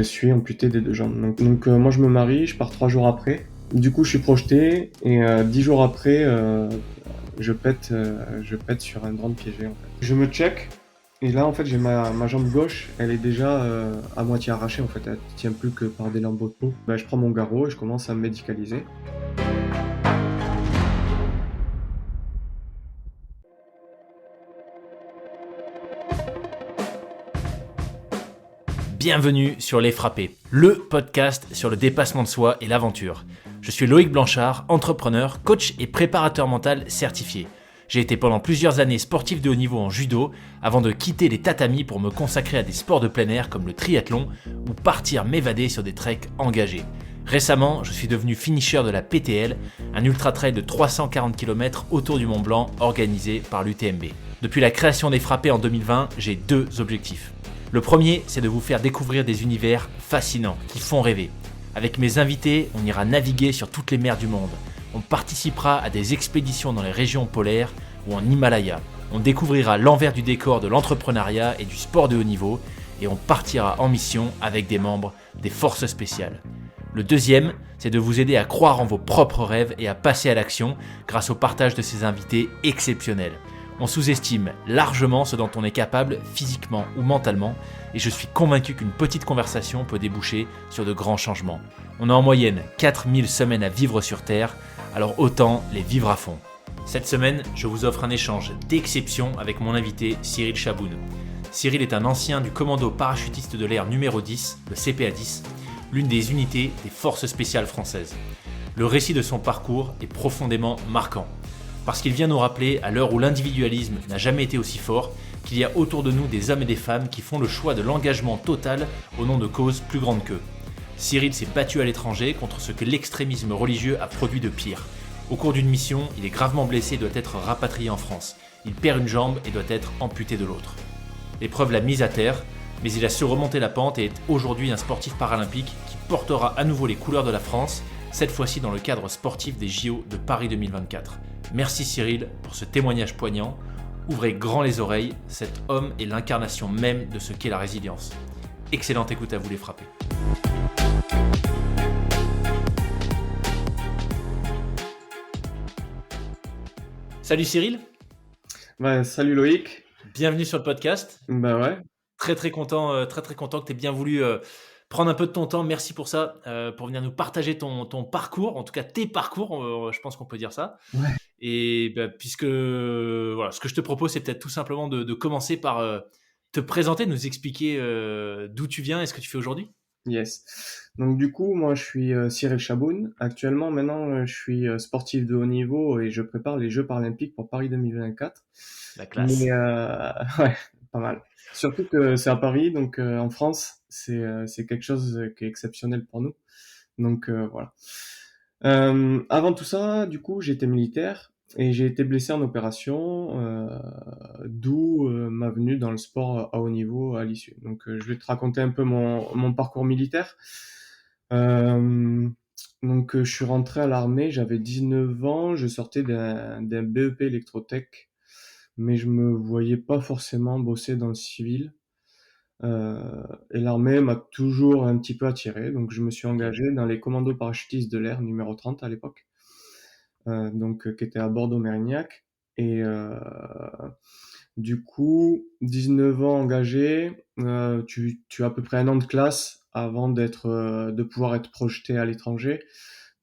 je suis amputé des 2 jambes. Moi je me marie, je pars 3 jours après. Du coup, je suis projeté et 10 jours après, je pète sur un drone piégé, en fait. Je me check et là, en fait, j'ai ma jambe gauche, elle est déjà, à moitié arrachée, en fait, elle tient plus que par des lambeaux de peau. Bah, je prends mon garrot et je commence à me médicaliser. Bienvenue sur Les Frappés, le podcast sur le dépassement de soi et l'aventure. Je suis Loïc Blanchard, entrepreneur, coach et préparateur mental certifié. J'ai été pendant plusieurs années sportif de haut niveau en judo avant de quitter les tatamis pour me consacrer à des sports de plein air comme le triathlon ou partir m'évader sur des treks engagés. Récemment, je suis devenu finisher de la PTL, un ultra-trail de 340 km autour du Mont Blanc organisé par l'UTMB. Depuis la création des Frappés en 2020, j'ai 2 objectifs. Le premier, c'est de vous faire découvrir des univers fascinants, qui font rêver. Avec mes invités, on ira naviguer sur toutes les mers du monde. On participera à des expéditions dans les régions polaires ou en Himalaya. On découvrira l'envers du décor de l'entrepreneuriat et du sport de haut niveau. Et on partira en mission avec des membres des forces spéciales. Le deuxième, c'est de vous aider à croire en vos propres rêves et à passer à l'action grâce au partage de ces invités exceptionnels. On sous-estime largement ce dont on est capable physiquement ou mentalement et je suis convaincu qu'une petite conversation peut déboucher sur de grands changements. On a en moyenne 4000 semaines à vivre sur Terre, alors autant les vivre à fond. Cette semaine, je vous offre un échange d'exception avec mon invité Cyril Chaboun. Cyril est un ancien du commando parachutiste de l'air numéro 10, le CPA 10, l'une des unités des forces spéciales françaises. Le récit de son parcours est profondément marquant. Parce qu'il vient nous rappeler, à l'heure où l'individualisme n'a jamais été aussi fort, qu'il y a autour de nous des hommes et des femmes qui font le choix de l'engagement total au nom de causes plus grandes qu'eux. Cyril s'est battu à l'étranger contre ce que l'extrémisme religieux a produit de pire. Au cours d'une mission, il est gravement blessé et doit être rapatrié en France. Il perd une jambe et doit être amputé de l'autre. L'épreuve l'a mis à terre, mais il a su remonter la pente et est aujourd'hui un sportif paralympique qui portera à nouveau les couleurs de la France, cette fois-ci dans le cadre sportif des JO de Paris 2024. Merci Cyril pour ce témoignage poignant. Ouvrez grand les oreilles, cet homme est l'incarnation même de ce qu'est la résilience. Excellente écoute à vous les frappés. Salut Cyril. Bah, salut Loïc. Bienvenue sur le podcast. Bah ouais. Très content que tu aies bien voulu prendre un peu de ton temps. Merci pour ça, pour venir nous partager ton parcours, en tout cas tes parcours, je pense qu'on peut dire ça. Ouais. Et puisque voilà, ce que je te propose, c'est peut-être tout simplement de commencer par te présenter, nous expliquer d'où tu viens et ce que tu fais aujourd'hui. Yes. Donc du coup, moi je suis Cyril Chaboun. Actuellement, maintenant, je suis sportif de haut niveau et je prépare les Jeux paralympiques pour Paris 2024. La classe. Mais ouais, pas mal. Surtout que c'est à Paris, donc en France, c'est quelque chose qui est exceptionnel pour nous. Donc voilà. Avant tout ça, du coup, j'étais militaire et j'ai été blessé en opération, d'où ma venue dans le sport à haut niveau à l'issue. Donc, je vais te raconter un peu mon parcours militaire. Je suis rentré à l'armée, j'avais 19 ans, je sortais d'un BEP électrotech, mais je me voyais pas forcément bosser dans le civil. Et l'armée m'a toujours un petit peu attiré, donc je me suis Ok. engagé dans les commandos parachutistes de l'air numéro 30 à l'époque, qui était à Bordeaux-Mérignac. Et du coup, 19 ans engagé, tu as à peu près un an de classe avant de pouvoir être projeté à l'étranger.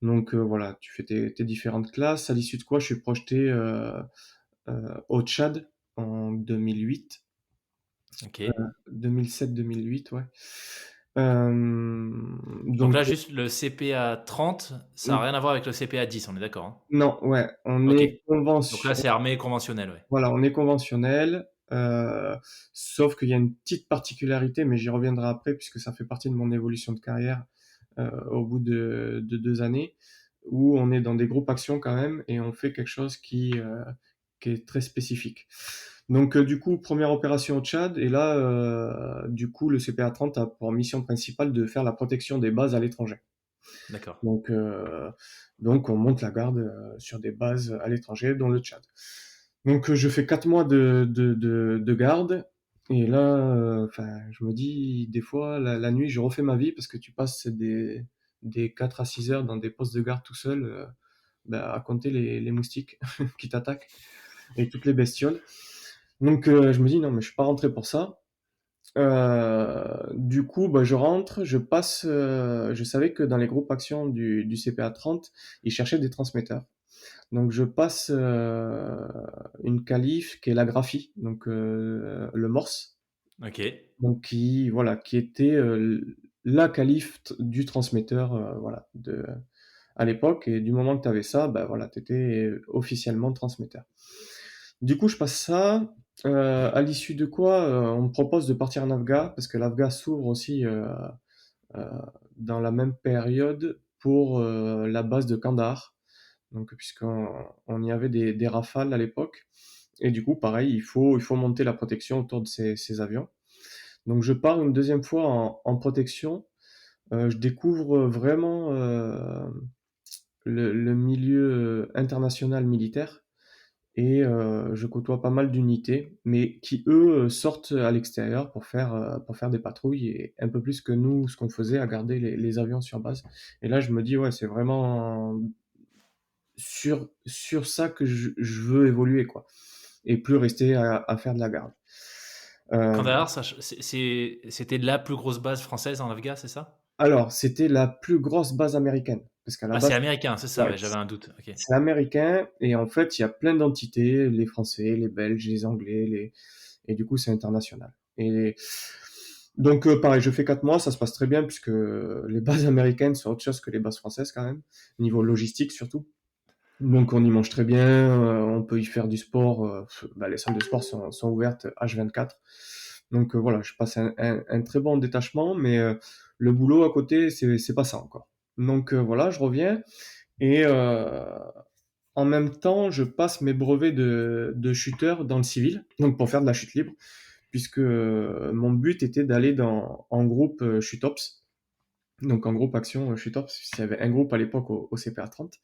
Donc voilà, tu fais tes différentes classes, à l'issue de quoi je suis projeté au Tchad en 2008. Ok. 2007-2008, ouais. Donc Donc, là, juste le CPA 30, ça n'a rien à voir avec le CPA 10, on est d'accord, hein? non, ouais, on Ok. est Donc là, c'est armée conventionnelle, ouais. voilà, on est conventionnel, sauf qu'il y a une petite particularité, mais j'y reviendrai après puisque ça fait partie de mon évolution de carrière, au bout de 2 années, où on est dans des groupes actions quand même et on fait quelque chose qui est très spécifique. Donc, du coup, première opération au Tchad et là, du coup, le CPA 30 a pour mission principale de faire la protection des bases à l'étranger. D'accord. Donc, on monte la garde sur des bases à l'étranger, dont le Tchad. Donc, je fais 4 mois de garde Et là, enfin, je me dis, des fois, la nuit, je refais ma vie parce que tu passes des 4 à 6 heures dans des postes de garde tout seul, bah, à compter les moustiques qui t'attaquent et toutes les bestioles. Donc, je me dis, non, mais je suis pas rentré pour ça. Du coup, bah, je rentre, je passe, je savais que dans les groupes actions du CPA 30, ils cherchaient des transmetteurs. Donc, je passe une qualif qui est la graphie, donc le morse. Ok. Donc voilà, qui était la qualif du transmetteur, voilà, à l'époque. Et du moment que tu avais ça, ben voilà, tu étais officiellement transmetteur. Du coup, je passe ça. À l'issue de quoi, on me propose de partir en Afgha, parce que l'Afgha s'ouvre aussi euh, dans la même période pour la base de Kandahar. Donc, puisqu'on y avait des rafales à l'époque. Et du coup, pareil, il faut monter la protection autour de ces avions. Donc je pars une deuxième fois en protection. Je découvre vraiment le milieu international militaire et je côtoie pas mal d'unités, mais qui eux sortent à l'extérieur pour faire des patrouilles et un peu plus que nous, ce qu'on faisait à garder les avions sur base. Et là, je me dis ouais, c'est vraiment sur ça que je veux évoluer quoi, et plus rester à faire de la garde. Euh, Kandahar, c'était la plus grosse base française en Afghan, c'est ça? alors, c'était la plus grosse base américaine, parce qu'à la Ah, c'est base, américain, c'est ça, ouais, ouais, j'avais un doute. Ok. c'est américain, et en fait, il y a plein d'entités, les Français, les Belges, les Anglais, et du coup, c'est international. Et donc, pareil, je fais 4 mois, ça se passe très bien, puisque les bases américaines sont autre chose que les bases françaises, quand même, niveau logistique surtout. Donc, on y mange très bien, on peut y faire du sport, bah, les salles de sport sont ouvertes H24. Donc, voilà, je passe un très bon détachement, mais le boulot à côté, c'est pas ça encore. Donc, voilà, je reviens, et en même temps, je passe mes brevets de shooter dans le civil, donc pour faire de la chute libre, puisque mon but était d'aller en groupe shoot ops, donc en groupe action shoot ops, il y avait un groupe à l'époque au CPA 30.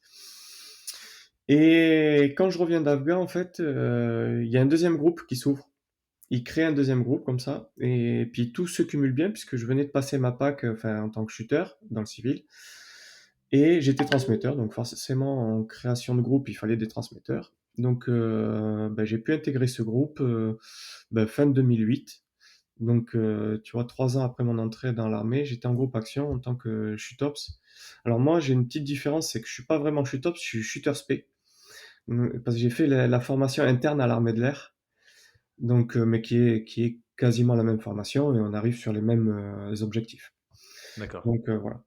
Et quand je reviens d'Afghan, en fait, il y a un deuxième groupe qui s'ouvre. Ils créent un deuxième groupe comme ça, et puis tout se cumule bien, puisque je venais de passer ma PAC enfin, en tant que shooter dans le civil. Et j'étais transmetteur, donc forcément en création de groupe, il fallait des transmetteurs. Donc bah, j'ai pu intégrer ce groupe bah, fin 2008. Donc tu vois, 3 ans après mon entrée dans l'armée, j'étais en groupe action en tant que chutops. Alors moi, j'ai une petite différence, c'est que je suis pas vraiment chutops, je suis shooter spé. Parce que j'ai fait la formation interne à l'armée de l'air, donc mais qui est quasiment la même formation et on arrive sur les mêmes objectifs. D'accord. Donc voilà.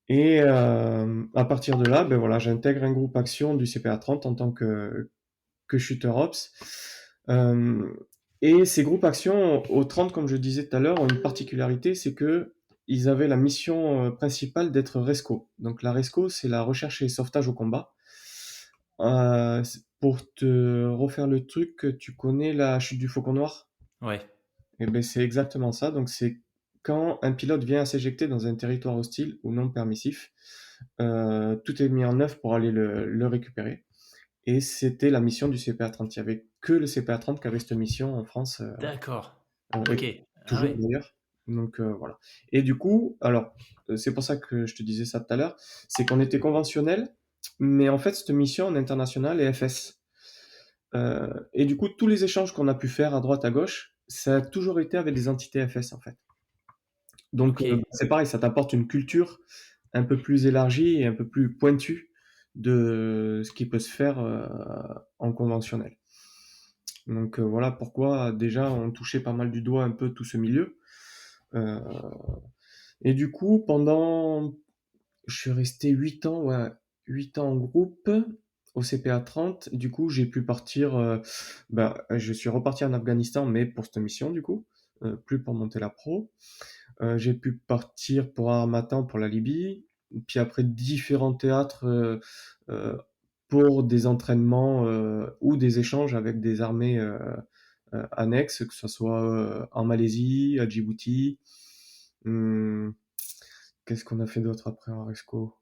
Et à partir de là, ben voilà, j'intègre un groupe action du CPA 30 en tant que shooter ops. Euh, et ces groupes action au 30, comme je disais tout à l'heure, ont une particularité, c'est que ils avaient la mission principale d'être RESCO. Donc la RESCO, c'est la recherche et sauvetage au combat. Pour te refaire le truc, tu connais la chute du Faucon Noir? Ouais. Eh ben c'est exactement ça. Donc c'est quand un pilote vient à s'éjecter dans un territoire hostile ou non permissif, tout est mis en œuvre pour aller le récupérer. Et c'était la mission du CPA 30. Il n'y avait que le CPA 30 qui avait cette mission en France, D'accord. Ok. et Ah toujours ouais. d'ailleurs. Donc voilà. Et du coup, alors, c'est pour ça que je te disais ça tout à l'heure, c'est qu'on était conventionnel, mais en fait, cette mission en international est FS. Et du coup, tous les échanges qu'on a pu faire à droite, à gauche, ça a toujours été avec des entités FS en fait. Donc Ok. c'est pareil, ça t'apporte une culture un peu plus élargie et un peu plus pointue de ce qui peut se faire en conventionnel. Donc voilà pourquoi déjà on touchait pas mal du doigt un peu tout ce milieu. Euh, et du coup, je suis resté 8 ans, ouais, 8 ans en groupe au CPA 30. Du coup, j'ai pu partir, je suis reparti en Afghanistan, mais pour cette mission du coup, plus pour monter la pro. J'ai pu partir pour Harmattan, pour la Libye, puis après différents théâtres pour des entraînements ou des échanges avec des armées annexes, que ce soit en Malaisie, à Djibouti. Hum, Qu'est-ce qu'on a fait d'autre après en Resco?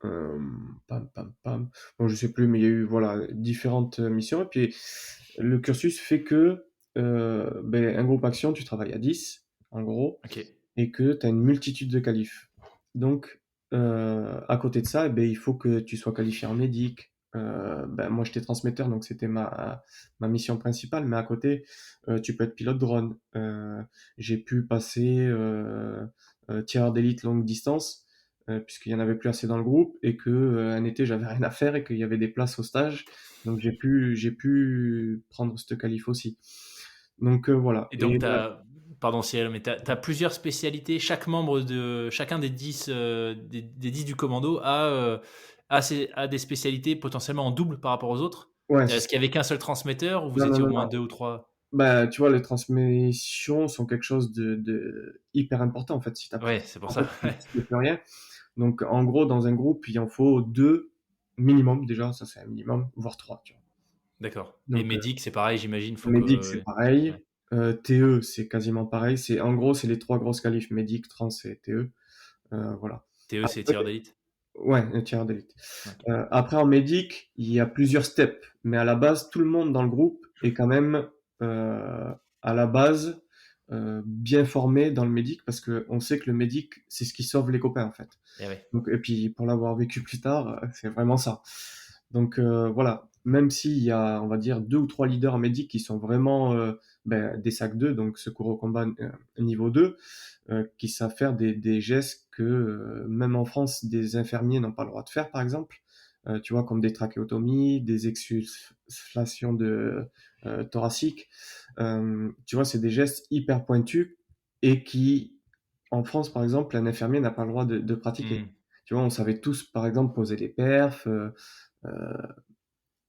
Pam, pam, pam. Bon, je sais plus, mais il y a eu voilà différentes missions. Et puis le cursus fait que un groupe action, tu travailles à 10, en gros, Ok. et que tu as une multitude de qualifs. Donc, à côté de ça, il faut que tu sois qualifié en médic. Moi, j'étais transmetteur, donc c'était ma mission principale, mais à côté, tu peux être pilote drone. J'ai pu passer tireur d'élite longue distance, puisqu'il y en avait plus assez dans le groupe, et que un été, j'avais rien à faire et qu'il y avait des places au stage. Donc, j'ai pu prendre cette qualif aussi. Donc, voilà. Et Et donc, pardon Cyril, mais tu as plusieurs spécialités. Chacun des 10, des 10 du commando a des spécialités potentiellement en double par rapport aux autres. ouais, c'est Est-ce ça. qu'il y avait qu'un seul transmetteur ou vous Non, non, étiez au non, moins non. deux ou trois? Tu vois, les transmissions sont quelque chose de hyper important, en fait. Si t'as plus, Ouais, c'est pour en ça. fait, tu fais plus rien. Donc, en gros, dans un groupe, il en faut deux minimum, déjà, ça c'est un minimum, voire trois, tu vois. D'accord. Et Donc, médic, c'est pareil, j'imagine. Faut médic, c'est que. pareil. Ouais. TE, c'est quasiment pareil. En gros, c'est les trois grosses qualifs, médic, trans et TE. Voilà. TE, c'est tireur Après, d'élite. ouais, un tireur d'élite. Ok. Après, en médic, il y a plusieurs steps, mais à la base, tout le monde dans le groupe est quand même à la base bien formé dans le médic parce que on sait que le médic, c'est ce qui sauve les copains en fait. Et ouais. Donc, et puis pour l'avoir vécu plus tard, c'est vraiment ça. Donc voilà, même s'il y a, on va dire, deux ou trois leaders en médic qui sont vraiment des sacs 2, donc secours au combat niveau 2, qui savent faire des gestes que même en France, des infirmiers n'ont pas le droit de faire, par exemple. Tu vois, comme des trachéotomies, des exsufflations thoraciques. Tu vois, c'est des gestes hyper pointus et qui, en France, par exemple, un infirmier n'a pas le droit de pratiquer. Hmm. Tu vois, on savait tous, par exemple, poser des perfs. Euh,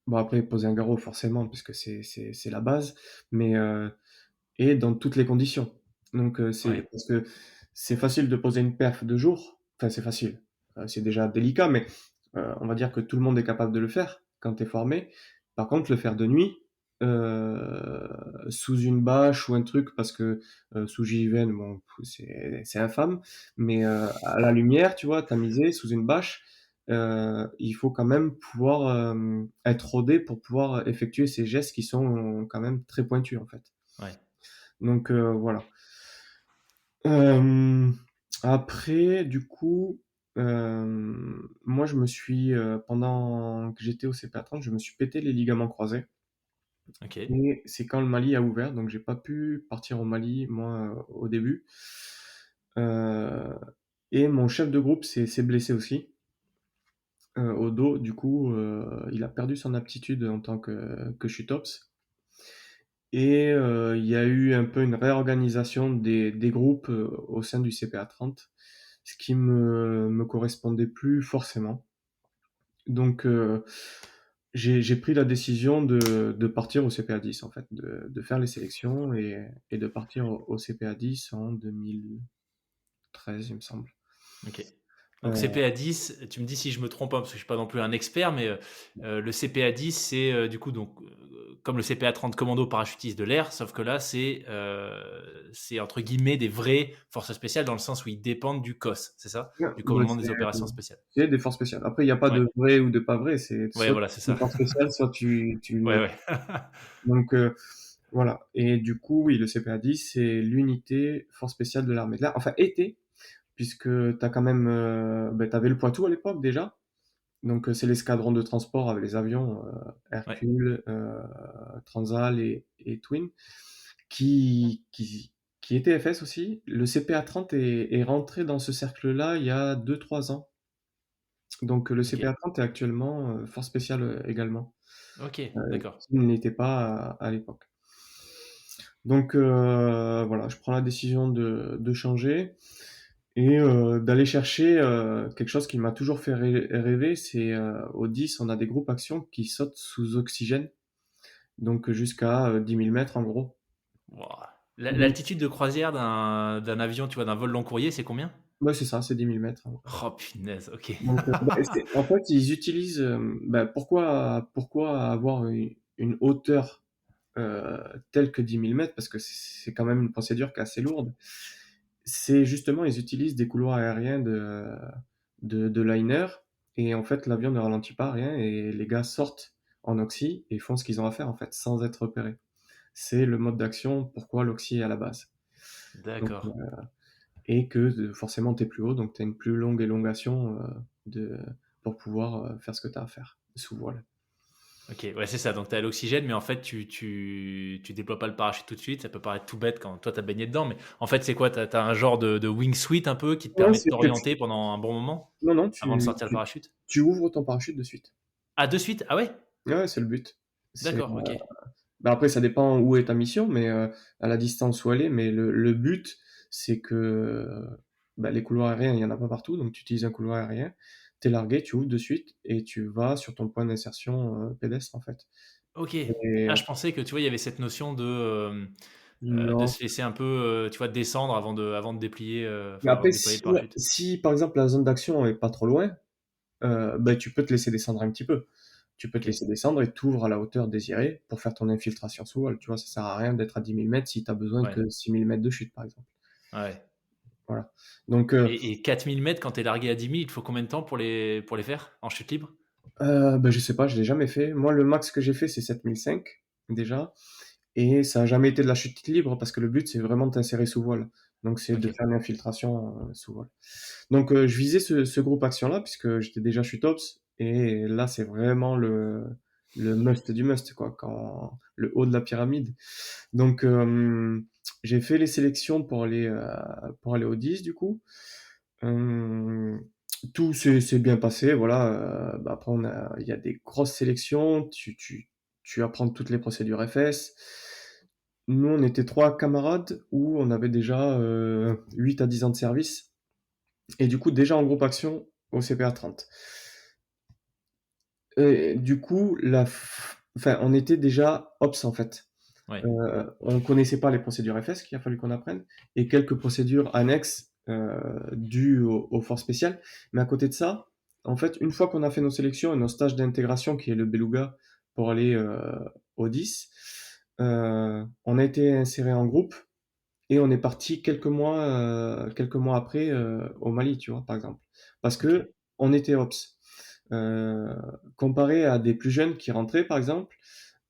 bon, après, poser un garrot, forcément, puisque c'est la base. Mais et dans toutes les conditions. Donc c'est Ouais. parce que c'est facile de poser une perf de jour. Enfin, c'est facile. C'est déjà délicat, mais on va dire que tout le monde est capable de le faire quand tu es formé. Par contre, le faire de nuit, sous une bâche ou un truc, parce que sous JVN, bon, c'est infâme, mais à la lumière, tu vois, tamisé, sous une bâche, il faut quand même pouvoir être rodé pour pouvoir effectuer ces gestes qui sont quand même très pointus, en fait. Ouais. Donc voilà. Euh, Après, du coup, moi je me suis, pendant que j'étais au CPA30, je me suis pété les ligaments croisés. Ok. Et c'est quand le Mali a ouvert, donc j'ai pas pu partir au Mali, moi, au début. Euh, et mon chef de groupe s'est blessé aussi, au dos. Du coup, il a perdu son aptitude en tant que chutops. Et il y a eu un peu une réorganisation des groupes au sein du CPA 30, ce qui me correspondait plus forcément. Donc j'ai pris la décision de partir au CPA 10 en fait, de faire les sélections et de partir au CPA 10 en 2013, il me semble. Ok. Donc Euh, CPA 10, tu me dis si je me trompe pas, parce que je suis pas non plus un expert, mais le CPA 10, c'est du coup donc comme le CPA 30 commando parachutiste de l'air, sauf que là c'est entre guillemets des vraies forces spéciales dans le sens où ils dépendent du COS, c'est ça? ouais, Du bah, commandement des opérations spéciales. c'est des forces spéciales. Après, il n'y a pas Ouais, de vrai ou de pas vrai, c'est ouais, soit voilà, tu c'est es ça. une force spéciale, soit tu Ouais, l'es. ouais. Donc voilà. Et du coup, oui, le CPA-10, c'est l'unité force spéciale de l'armée de l'air. Enfin, était, puisque t'as quand même, t'avais le Poitou à l'époque déjà. Donc c'est l'escadron de transport avec les avions Ouais. Hercule, Transal et Twin, qui, qui, qui étaient FS aussi. Le CPA-30 est rentré dans ce cercle-là il y a 2 3 ans. Donc le Ok. CPA-30 est actuellement force spéciale également, Ok, d'accord. qui n'était pas à l'époque. Donc voilà, je prends la décision de changer et d'aller chercher quelque chose qui m'a toujours fait rêver, c'est au 10, on a des groupes actions qui sautent sous oxygène, donc jusqu'à 10 000 mètres en gros. Wouah. Donc, L'altitude de croisière d'un avion, tu vois, d'un vol long courrier, c'est combien? ouais, c'est ça, c'est 10 000 mètres. Oh punaise, ok. Donc, en fait, ils utilisent. Pourquoi avoir une hauteur telle que 10 000 mètres? Parce que c'est quand même une procédure qui est assez lourde. C'est justement, ils utilisent des couloirs aériens de liner, et en fait, l'avion ne ralentit pas, rien, et les gars sortent en oxy et font ce qu'ils ont à faire, en fait, sans être repérés. c'est le mode d'action, pourquoi l'oxy est à la base. Donc, D'accord. et que forcément tu es plus haut, donc tu as une plus longue élongation de, pour pouvoir faire ce que tu as à faire sous voile. Ok, ouais, c'est ça. Donc, tu as l'oxygène, mais en fait, tu déploies pas le parachute tout de suite. Ça peut paraître tout bête quand toi, tu as baigné dedans. Mais en fait, c'est quoi? Tu as un genre de wingsuit un peu qui te Non, permet de t'orienter pendant un bon moment non, non, avant de sortir le parachute? tu ouvres ton parachute de suite. Ah, de suite? Ah ouais? Ouais, c'est le but. C'est, D'accord, ok. bah après, ça dépend où est ta mission, mais à la distance où elle est. Mais le but, c'est que bah, les couloirs aériens, il y en a pas partout, donc tu utilises un couloir aérien, t'es largué, tu ouvres de suite et tu vas sur ton point d'insertion pédestre en fait. Ok. Et Ah, je pensais que tu vois, il y avait cette notion de non. se laisser un peu, tu vois, descendre avant de déplier, Mais enfin, avant après, de déployer le parachute. si par exemple la zone d'action est pas trop loin, bah, tu peux te laisser descendre un petit peu. Tu peux te Ok. laisser descendre et t'ouvres à la hauteur désirée pour faire ton infiltration sous vol. Tu vois, ça sert à rien d'être à 10 000 mètres si t'as besoin Ouais. que 6 000 mètres de chute, par exemple. Ouais. Voilà. Donc, Et 4000 mètres, quand t'es largué à 10 000, il te faut combien de temps pour les faire en chute libre? bah, je sais pas, je l'ai jamais fait. Moi, le max que j'ai fait, c'est 7005, déjà. Et ça a jamais été de la chute libre parce que le but, c'est vraiment de t'insérer sous voile. Donc, c'est de Ok. faire l'infiltration sous voile. Donc, je visais ce groupe action-là puisque j'étais déjà chute ops. Et là, c'est vraiment le must du must, quoi, quand le haut de la pyramide. Donc, j'ai fait les sélections pour aller au 10, du coup. Euh, tout s'est bien passé, voilà. Bah, après, il y a des grosses sélections, tu apprends toutes les procédures FS. Nous, on était trois camarades où on avait déjà 8 à 10 ans de service, et du coup, déjà en groupe action au CPA 30. Et du coup, enfin, on était déjà OPS en fait. Ouais. On connaissait pas les procédures FS qu'il a fallu qu'on apprenne et quelques procédures annexes dues au forces spéciales. Mais à côté de ça, en fait, une fois qu'on a fait nos sélections et nos stages d'intégration, qui est le Beluga, pour aller au 10, on a été inséré en groupe et on est parti quelques mois après au Mali, tu vois, par exemple, parce Ok. que on était OPS. Euh, Comparé à des plus jeunes qui rentraient, par exemple,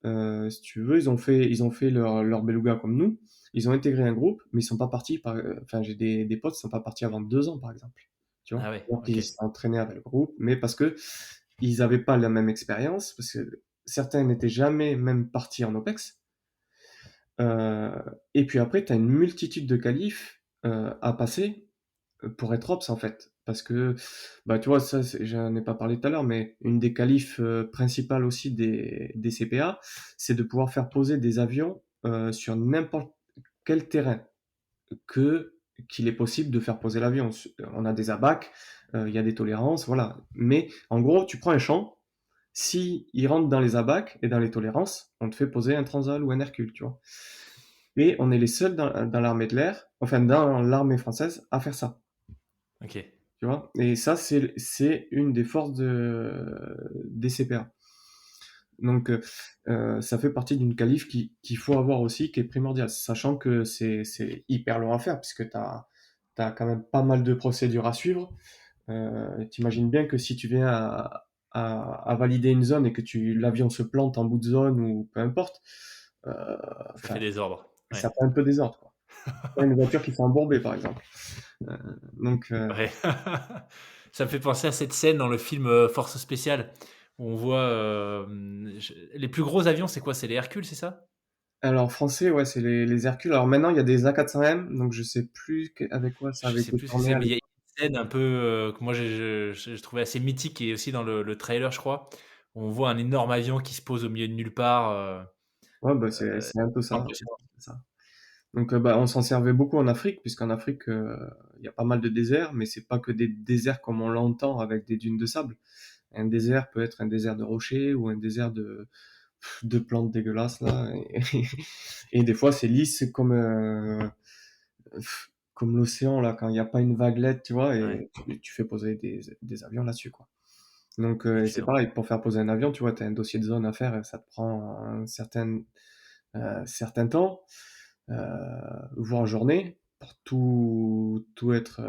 si tu veux, ils ont fait leur beluga comme nous. Ils ont intégré un groupe, mais ils sont pas partis enfin, j'ai des potes qui sont pas partis avant 2 ans, par exemple. Tu vois? Ah ouais. Donc, Ok. ils s'entraînaient avec le groupe, mais parce que ils avaient pas la même expérience, parce que certains n'étaient jamais même partis en OPEX. Euh, et puis après, tu as une multitude de qualifs à passer pour être Ops en fait. Parce que, bah, tu vois, ça, j'en ai pas parlé tout à l'heure, mais une des qualifs principales aussi des CPA, c'est de pouvoir faire poser des avions sur n'importe quel terrain que qu'il est possible de faire poser l'avion. On a des abacs, il y a des tolérances, voilà. Mais en gros, tu prends un champ, si il rentre dans les abacs et dans les tolérances, on te fait poser un Transal ou un Hercule, tu vois. Et on est les seuls dans l'armée de l'air, enfin dans l'armée française, à faire ça. Ok. Tu vois? Et ça, c'est une des forces des CPA. Donc, ça fait partie d'une qualif qu'il faut avoir aussi, qui est primordiale, sachant que c'est hyper long à faire, puisque t'as quand même pas mal de procédures à suivre. T'imagines bien que si tu viens à valider une zone et que l'avion se plante en bout de zone ou peu importe, euh, Ça enfin, fait des ordres. Ouais. ça fait un peu désordre, quoi. Une voiture qui s'est embourbée, par exemple. Euh, donc, Ouais. Ça me fait penser à cette scène dans le film Force spéciale où on voit les plus gros avions, c'est quoi? C'est les Hercules, c'est ça? alors, français, ouais, c'est les Hercules. Alors maintenant, il y a des A400M, donc je sais plus avec quoi ça Je avait sais été plus ce que tourné c'est, à mais il y a l'époque. une scène un peu que moi je trouvais assez mythique et aussi dans le trailer, je crois, où on voit un énorme avion qui se pose au milieu de nulle part. Ouais, bah, c'est un peu ça. Impressionnant. C'est ça. Donc, bah, on s'en servait beaucoup en Afrique, puisqu'en Afrique, il y a pas mal de déserts, mais c'est pas que des déserts comme on l'entend avec des dunes de sable. Un désert peut être un désert de rochers ou un désert de plantes dégueulasses, là. Et des fois, c'est lisse comme l'océan, là, quand il n'y a pas une vaguelette, tu vois, Ouais, et tu fais poser des avions là-dessus, quoi. Donc, c'est excellent. pareil, pour faire poser un avion, tu vois, tu as un dossier de zone à faire, et ça te prend certain temps, voire journée, pour tout être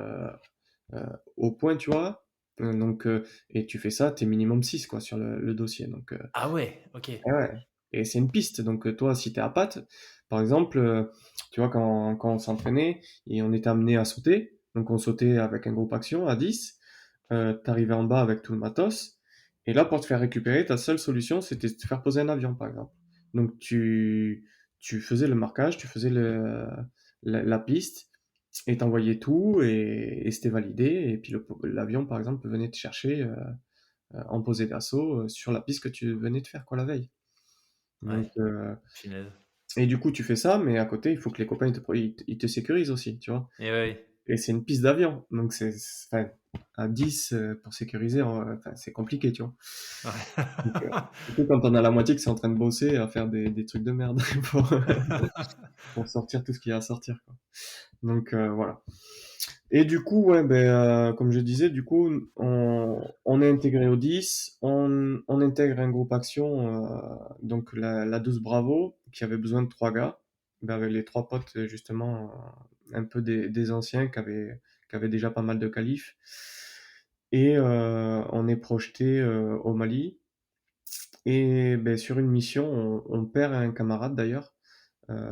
euh, au point, tu vois. Donc, et tu fais ça, t'es minimum 6 quoi, sur le dossier. Donc, Ah ouais, ok. ouais. et c'est une piste. Donc toi, si t'es à pattes, par exemple, tu vois, quand on s'entraînait et on était amené à sauter, donc on sautait avec un groupe action à 10, t'arrivais en bas avec tout le matos, et là, pour te faire récupérer, ta seule solution, c'était de te faire poser un avion, par exemple. Donc tu faisais le marquage, tu faisais la piste, et t'envoyais tout, et c'était validé, et puis l'avion, par exemple, venait te chercher en posée d'assaut sur la piste que tu venais de faire quoi la veille. Ouais, Donc, finesse. et du coup, tu fais ça, mais à côté, il faut que les copains ils te sécurisent aussi, tu vois. Et ouais. Et c'est une piste d'avion, donc enfin, à 10 pour sécuriser, enfin, c'est compliqué, tu vois. Donc, Ouais. surtout quand on a la moitié qui sont en train de bosser à faire des trucs de merde pour sortir tout ce qu'il y a à sortir, quoi. Donc voilà. Et du coup, ouais, ben, comme je disais, du coup, on est intégré au 10, on intègre un groupe action, donc la 12 Bravo, qui avait besoin de 3 gars, ben, avec les 3 potes, justement, un peu des anciens qui avaient déjà pas mal de qualifs. Et on est projeté au Mali. Et ben, sur une mission, on perd un camarade d'ailleurs, euh,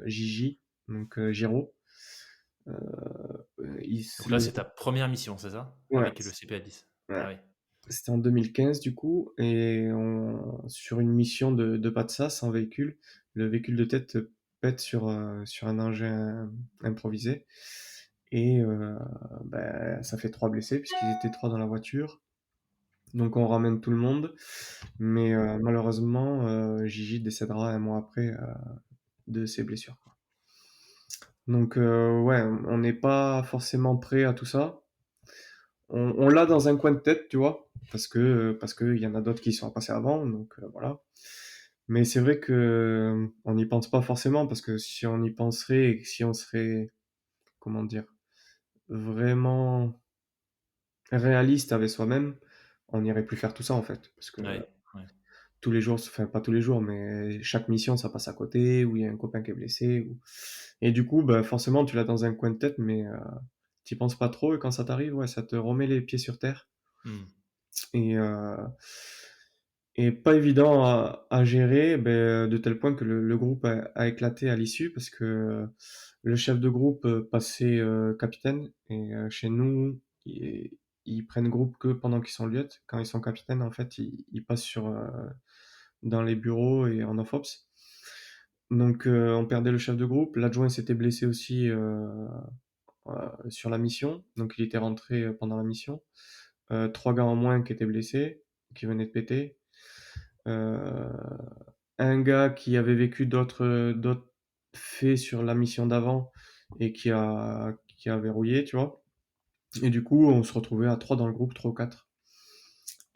Gigi, donc Giro. Euh, Donc là, c'est ta première mission, c'est ça? ouais, Avec le CPA-10. ouais. Ah oui. C'était en 2015 du coup, et sur une mission de PATSAS en véhicule, le véhicule de tête pète sur un engin improvisé, et ben, ça fait 3 blessés puisqu'ils étaient 3 dans la voiture. Donc on ramène tout le monde, mais malheureusement Gigi décédera un mois après de ses blessures, quoi. Donc ouais, on n'est pas forcément prêt à tout ça. On l'a dans un coin de tête, tu vois, parce que il y en a d'autres qui y sont passés avant, donc voilà. Mais c'est vrai que on n'y pense pas forcément, parce que si on y penserait et que si on serait, comment dire, vraiment réaliste avec soi-même, on n'irait plus faire tout ça en fait, parce que Ouais, ouais. tous les jours, enfin pas tous les jours, mais chaque mission ça passe à côté, ou il y a un copain qui est blessé, et du coup, bah forcément tu l'as dans un coin de tête, mais t'y penses pas trop, et quand ça t'arrive, ouais, ça te remet les pieds sur terre. Hmm. Et pas évident à gérer, ben, de tel point que le groupe a éclaté à l'issue, parce que le chef de groupe passait capitaine, et chez nous ils prennent groupe que pendant qu'ils sont lieutenants. Quand ils sont capitaines, en fait, ils passent dans les bureaux et en off-ops. Donc on perdait le chef de groupe, l'adjoint s'était blessé aussi sur la mission, donc il était rentré pendant la mission. 3 gars en moins qui étaient blessés, qui venaient de péter. Euh, un gars qui avait vécu d'autres faits sur la mission d'avant, et qui a verrouillé, tu vois. Et du coup, on se retrouvait à 3 dans le groupe, 3 ou 4.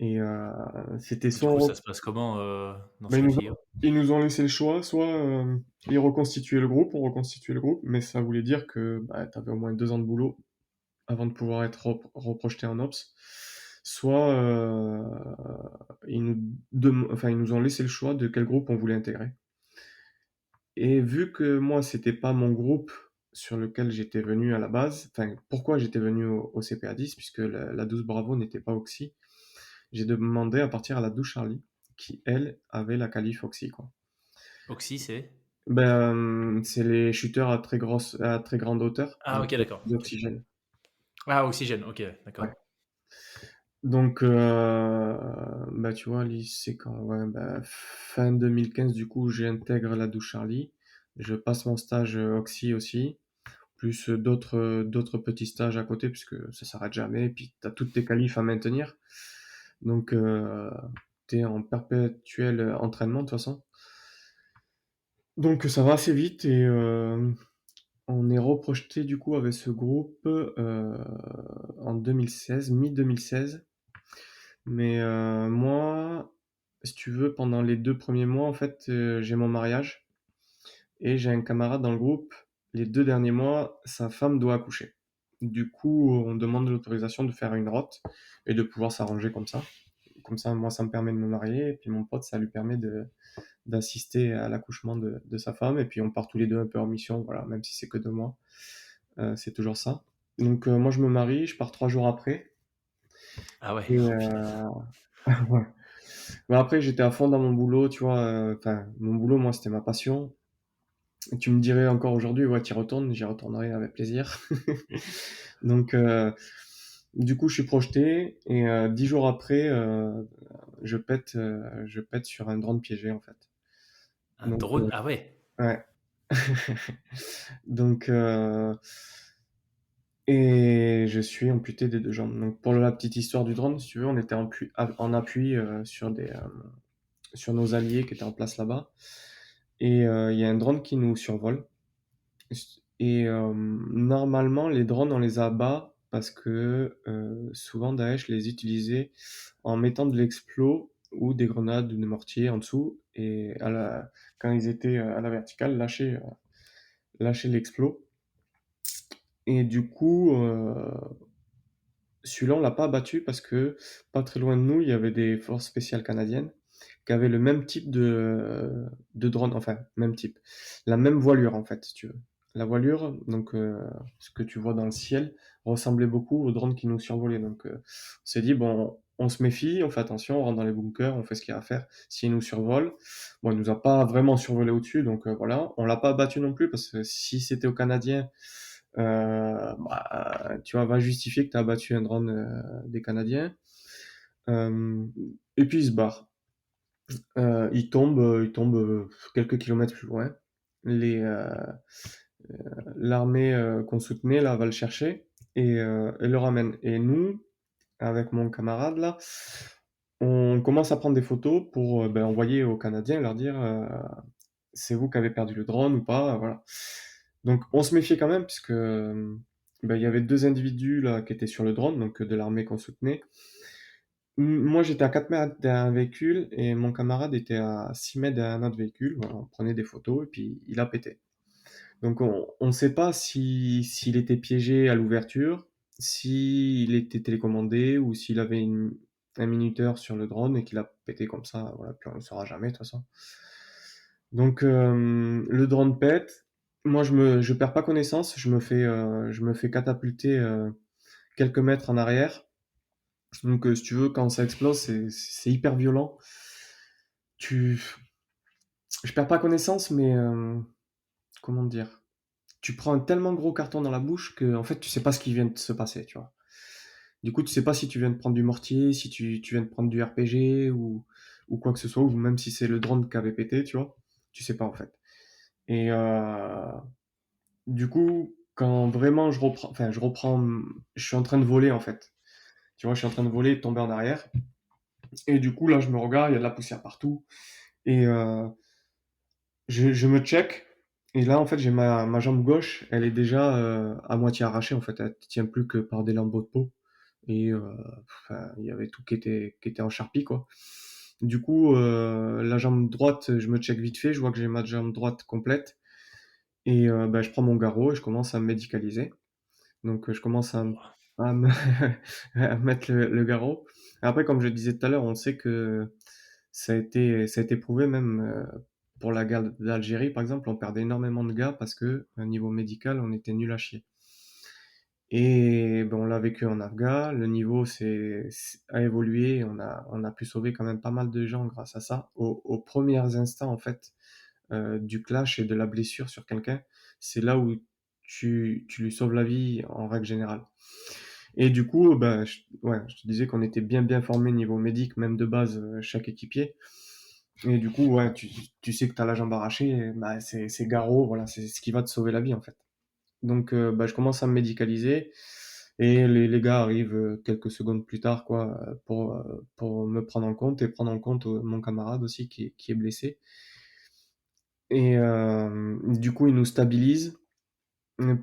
Et c'était Du soit coup, ça se passe comment dans ben, ce cas de figure? ils nous ont laissé le choix, soit ils reconstituaient le groupe, on reconstituait le groupe, mais ça voulait dire que bah, t'avais au moins 2 ans de boulot avant de pouvoir être reprojeté en ops. Soit enfin, ils nous ont laissé le choix de quel groupe on voulait intégrer. Et vu que moi, c'était pas mon groupe sur lequel j'étais venu à la base, enfin, pourquoi j'étais venu au CPA10, puisque la 12 Bravo n'était pas Oxy, j'ai demandé à partir à la 12 Charlie, qui, elle, avait la qualif Oxy, quoi. Oxy, c'est? Ben, c'est les shooters à très grande hauteur, Ah, avec ok, d'accord. Ok. d'oxygène. Ah, oxygène, ok, Ouais. d'accord. Donc, bah, tu vois, c'est quand, ouais, bah, fin 2015, du coup, j'intègre la 12 Charlie. Je passe mon stage Oxy aussi, plus d'autres petits stages à côté, puisque ça s'arrête jamais, et puis t'as toutes tes qualifs à maintenir. Donc, t'es en perpétuel entraînement, de toute façon. Donc, ça va assez vite, et on est reprojeté, du coup, avec ce groupe en 2016, mi-2016. Mais moi, si tu veux, pendant les 2 premiers mois, en fait, j'ai mon mariage, et j'ai un camarade dans le groupe. Les 2 derniers mois, sa femme doit accoucher. Du coup, on demande l'autorisation de faire une rote et de pouvoir s'arranger comme ça. Comme ça, moi, ça me permet de me marier, et puis mon pote, ça lui permet d'assister à l'accouchement de sa femme. Et puis on part tous les deux un peu en mission, voilà, même si c'est que 2 mois. C'est toujours ça. Donc moi, je me marie, je pars 3 jours après. Ah ouais, Et oh, punaise. ouais. Mais après, j'étais à fond dans mon boulot, tu vois. Enfin, mon boulot, moi, c'était ma passion. Et tu me dirais encore aujourd'hui, ouais, tu y retournes, j'y retournerai avec plaisir. Donc, du coup, je suis projeté et 10 jours après, je pète sur un drone piégé en fait. Un Donc, drone? Ah ouais. ouais. Donc, et je suis amputé des deux jambes. Donc, pour la petite histoire du drone, si tu veux, on était en appui sur nos alliés qui étaient en place là-bas. Et il y a un drone qui nous survole. Et normalement, les drones, on les abat parce que souvent Daesh les utilisait en mettant de l'explos ou des grenades ou des mortiers en dessous et quand ils étaient à la verticale, lâcher l'explos. Et du coup, celui-là, on l'a pas abattu parce que pas très loin de nous, il y avait des forces spéciales canadiennes qui avaient le même type de drone, enfin, même type, la même voilure en fait, si tu veux. La voilure, donc ce que tu vois dans le ciel, ressemblait beaucoup au drone qui nous survolait. Donc on s'est dit, bon, on se méfie, on fait attention, on rentre dans les bunkers, on fait ce qu'il y a à faire. S'il nous survole, bon, il nous a pas vraiment survolé au-dessus, donc voilà. On l'a pas abattu non plus parce que si c'était aux Canadiens, tu vois, va justifier que tu as abattu un drone des Canadiens. Euh, et puis il se barre. Il tombe quelques kilomètres plus loin. L'armée qu'on soutenait là va le chercher et le ramène. Et nous, avec mon camarade là, on commence à prendre des photos pour envoyer aux Canadiens, leur dire c'est vous qui avez perdu le drone ou pas, voilà. Donc on se méfiait quand même puisque il y avait deux individus là qui étaient sur le drone, donc de l'armée qu'on soutenait. Moi j'étais à 4 mètres d'un véhicule et mon camarade était à 6 mètres d'un autre véhicule. Voilà, on prenait des photos et puis il a pété. Donc on ne sait pas s'il était piégé à l'ouverture, s'il était télécommandé ou s'il avait un minuteur sur le drone et qu'il a pété comme ça. Voilà, puis on ne le saura jamais de toute façon. Donc le drone pète. Moi je perds pas connaissance. Je me fais catapulter quelques mètres en arrière. Donc si tu veux, quand ça explose, c'est hyper violent. Tu, je perds pas connaissance, mais comment dire? Tu prends un tellement gros carton dans la bouche que en fait tu sais pas ce qui vient de se passer, tu vois. Du coup, tu sais pas si tu viens de prendre du mortier, si tu viens de prendre du RPG ou quoi que ce soit, ou même si c'est le drone qui avait pété, tu vois. Tu sais pas en fait. Et du coup, quand vraiment je suis en train de voler en fait. Tu vois, je suis en train de voler et de tomber en arrière. Et du coup, là, je me regarde, il y a de la poussière partout. Et je me check. Et là, en fait, j'ai ma jambe gauche, elle est déjà à moitié arrachée. En fait, elle tient plus que par des lambeaux de peau. Et enfin, il y avait tout qui était en charpie, quoi. Du coup, la jambe droite, je me check vite fait. Je vois que j'ai ma jambe droite complète. Et je prends mon garrot et je commence à me médicaliser. Donc, je commence à me, à mettre le garrot. Après, comme je disais tout à l'heure, on sait que ça a été prouvé même pour la guerre d'Algérie, par exemple, on perdait énormément de gars parce que, au niveau médical, on était nul à chier. Et on l'a vécu en Afghan, le niveau a évolué, on a pu sauver quand même pas mal de gens grâce à ça. Aux premiers instants, en fait, du clash et de la blessure sur quelqu'un, c'est là où tu lui sauves la vie en règle générale. Et du coup, ouais, je te disais qu'on était bien bien formé niveau médic, même de base, chaque équipier. Et du coup, ouais, tu sais que tu as la jambe arrachée, c'est Garo, voilà, c'est ce qui va te sauver la vie en fait. Donc, je commence à me médicaliser et les gars arrivent quelques secondes plus tard, quoi, pour me prendre en compte et prendre en compte mon camarade aussi qui est blessé. Et du coup, ils nous stabilisent.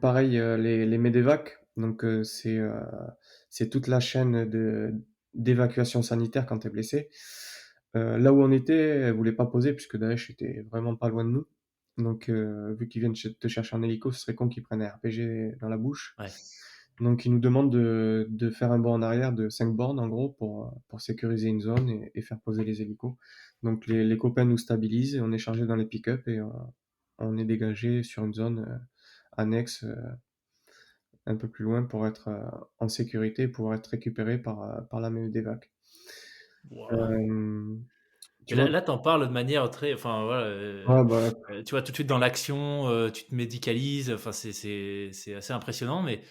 Pareil, les Medevac, donc c'est toute la chaîne d'évacuation sanitaire quand tu es blessé. Là où on était, elle voulait pas poser puisque Daesh était vraiment pas loin de nous. Donc, vu qu'ils viennent te chercher en hélico, ce serait con qu'ils prennent un RPG dans la bouche. Ouais. Donc, ils nous demandent de faire un bond en arrière de 5 bornes, en gros, pour sécuriser une zone et faire poser les hélicos. Donc, les copains nous stabilisent et on est chargé dans les pick-up et on est dégagé sur une zone annexe un peu plus loin pour être en sécurité et pouvoir être récupéré par la MEDEVAC. Ouah. Euh, Tu vois? Là, t'en parles de manière très, enfin voilà, Ouais, bah, tu vois tout de suite dans l'action, tu te médicalises, enfin c'est assez impressionnant. Mais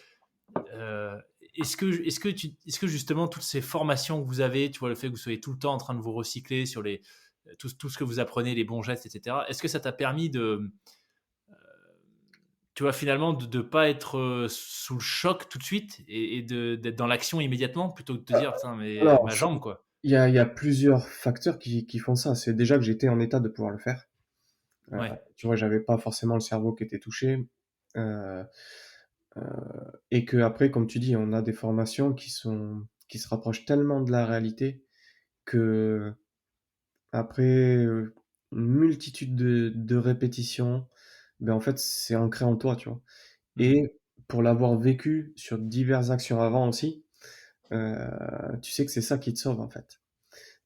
est-ce que justement toutes ces formations que vous avez, tu vois, le fait que vous soyez tout le temps en train de vous recycler sur tout ce que vous apprenez, les bons gestes, etc. Est-ce que ça t'a permis de, tu vois, finalement, de pas être sous le choc tout de suite et d'être dans l'action immédiatement plutôt que de te dire, putain, mais alors ma jambe, quoi. il y a plusieurs facteurs qui font ça. C'est déjà que j'étais en état de pouvoir le faire. Ouais. Tu vois, j'avais pas forcément le cerveau qui était touché. Heu heu et que après, comme tu dis, on a des formations qui se rapprochent tellement de la réalité qu'après, une multitude de répétitions, ben, en fait, c'est ancré en toi, tu vois? Mmh. Et pour l'avoir vécu sur diverses actions avant aussi, heu, tu sais que c'est ça qui te sauve, en fait.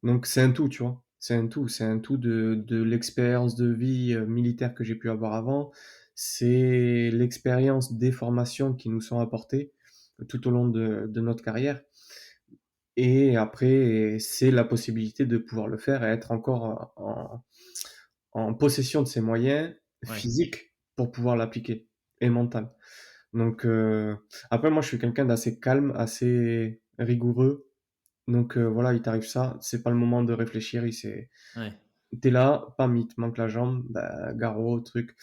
Donc c'est un tout, tu vois? C'est un tout de l'expérience de vie, militaire que j'ai pu avoir avant. C'est l'expérience des formations qui nous sont apportées tout au long de notre carrière et après, c'est la possibilité de pouvoir le faire et être encore en possession de ses moyens Ouais. physiques pour pouvoir l'appliquer et mental. Donc après moi je suis quelqu'un d'assez calme, assez rigoureux. Donc voilà, il t'arrive ça, c'est pas le moment de réfléchir, il c'est Ouais. tu là, pam, il te manque la jambe, bah, garrot, truc.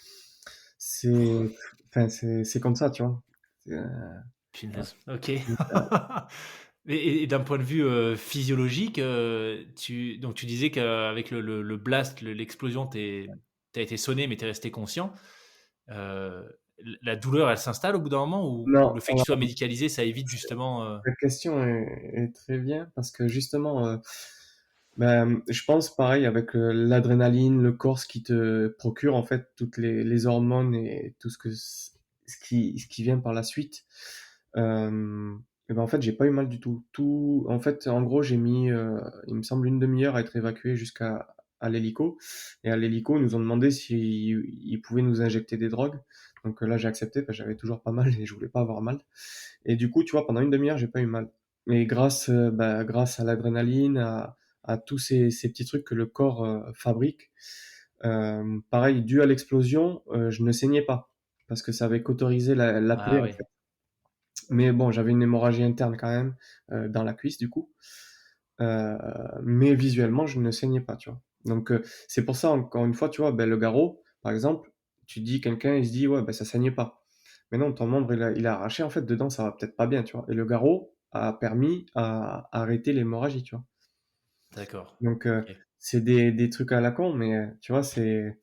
C'est enfin c'est comme ça, tu vois? C'est, voilà. Punaise. OK. Donc Et d'un point de vue, physiologique, tu disais qu'avec le blast, l'explosion, tu été sonné, mais tu es resté conscient. La douleur, elle s'installe au bout d'un moment, ou non, le fait que tu alors sois médicalisé, ça évite justement, ta question est très bien parce que justement, je pense pareil avec, l'adrénaline, le corps, ce qui te procure en fait toutes les hormones et tout ce qui vient par la suite. Et ben, en fait, j'ai pas eu mal du tout. Tout en fait, en gros, j'ai mis, il me semble une demi heure à être évacué jusqu'à à l'hélico et à l'hélico, ils nous ont demandé si ils pouvaient nous injecter des drogues. Donc, là, j'ai accepté parce que j'avais toujours pas mal et je voulais pas avoir mal. Et du coup, tu vois, pendant une demi heure, j'ai pas eu mal. Mais grâce à l'adrénaline, à tous ces petits trucs que le corps, fabrique, pareil, dû à l'explosion, je ne saignais pas parce que ça avait cautérisé la plaie, ah en oui, fait. Mais bon, j'avais une hémorragie interne quand même, dans la cuisse, du coup. Heu, mais visuellement, je ne saignais pas, tu vois? Donc c'est pour ça, encore une fois, tu vois, le garrot, par exemple, tu dis quelqu'un, il se dit: «Ouais, ça saignait pas». Mais non, ton membre, il a arraché, en fait, dedans, ça va peut-être pas bien, tu vois? Et le garrot a permis à arrêter l'hémorragie, tu vois? d'accord. Donc OK. c'est des trucs à la con, mais tu vois, c'est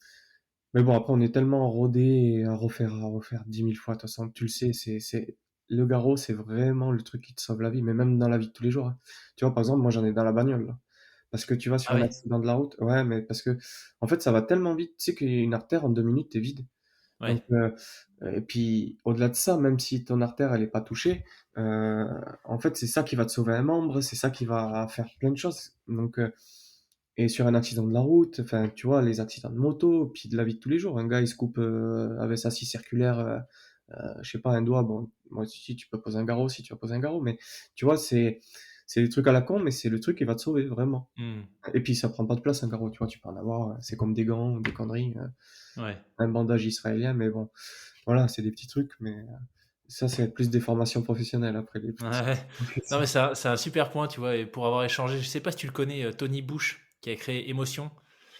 mais bon, après, on est tellement rodés à refaire 10 000 fois, de toute façon, tu le sais, c'est le garrot, c'est vraiment le truc qui te sauve la vie, mais même dans la vie de tous les jours, hein. Tu vois, par exemple, moi, j'en ai dans la bagnole, là. Parce que tu vas sur Ah un oui? accident de la route ouais, mais parce que en fait, ça va tellement vite, tu sais qu'une artère, en 2 minutes, tu es vide. Donc Ouais. et puis, au-delà de ça, même si ton artère, elle est pas touchée, en fait, c'est ça qui va te sauver un membre, c'est ça qui va faire plein de choses. Donc et sur un accident de la route, enfin, tu vois, les accidents de moto, puis de la vie de tous les jours. Un gars, il se coupe avec sa scie circulaire, je sais pas, un doigt. Bon, moi, si tu peux poser un garrot, si tu vas poser un garrot, mais tu vois, c'est des trucs à la con, mais c'est le truc qui va te sauver vraiment. Mmh. Et puis, ça prend pas de place un garrot, tu vois, tu peux en avoir. C'est comme des gants ou des conneries, Ouais. un bandage israélien, mais bon, voilà, c'est des petits trucs, mais ça, c'est plus des formations professionnelles après les Ouais, petits. ouais. Non, mais c'est un super point, tu vois? Et pour avoir échangé, je sais pas si tu le connais, Tony Bush, qui a créé Émotion.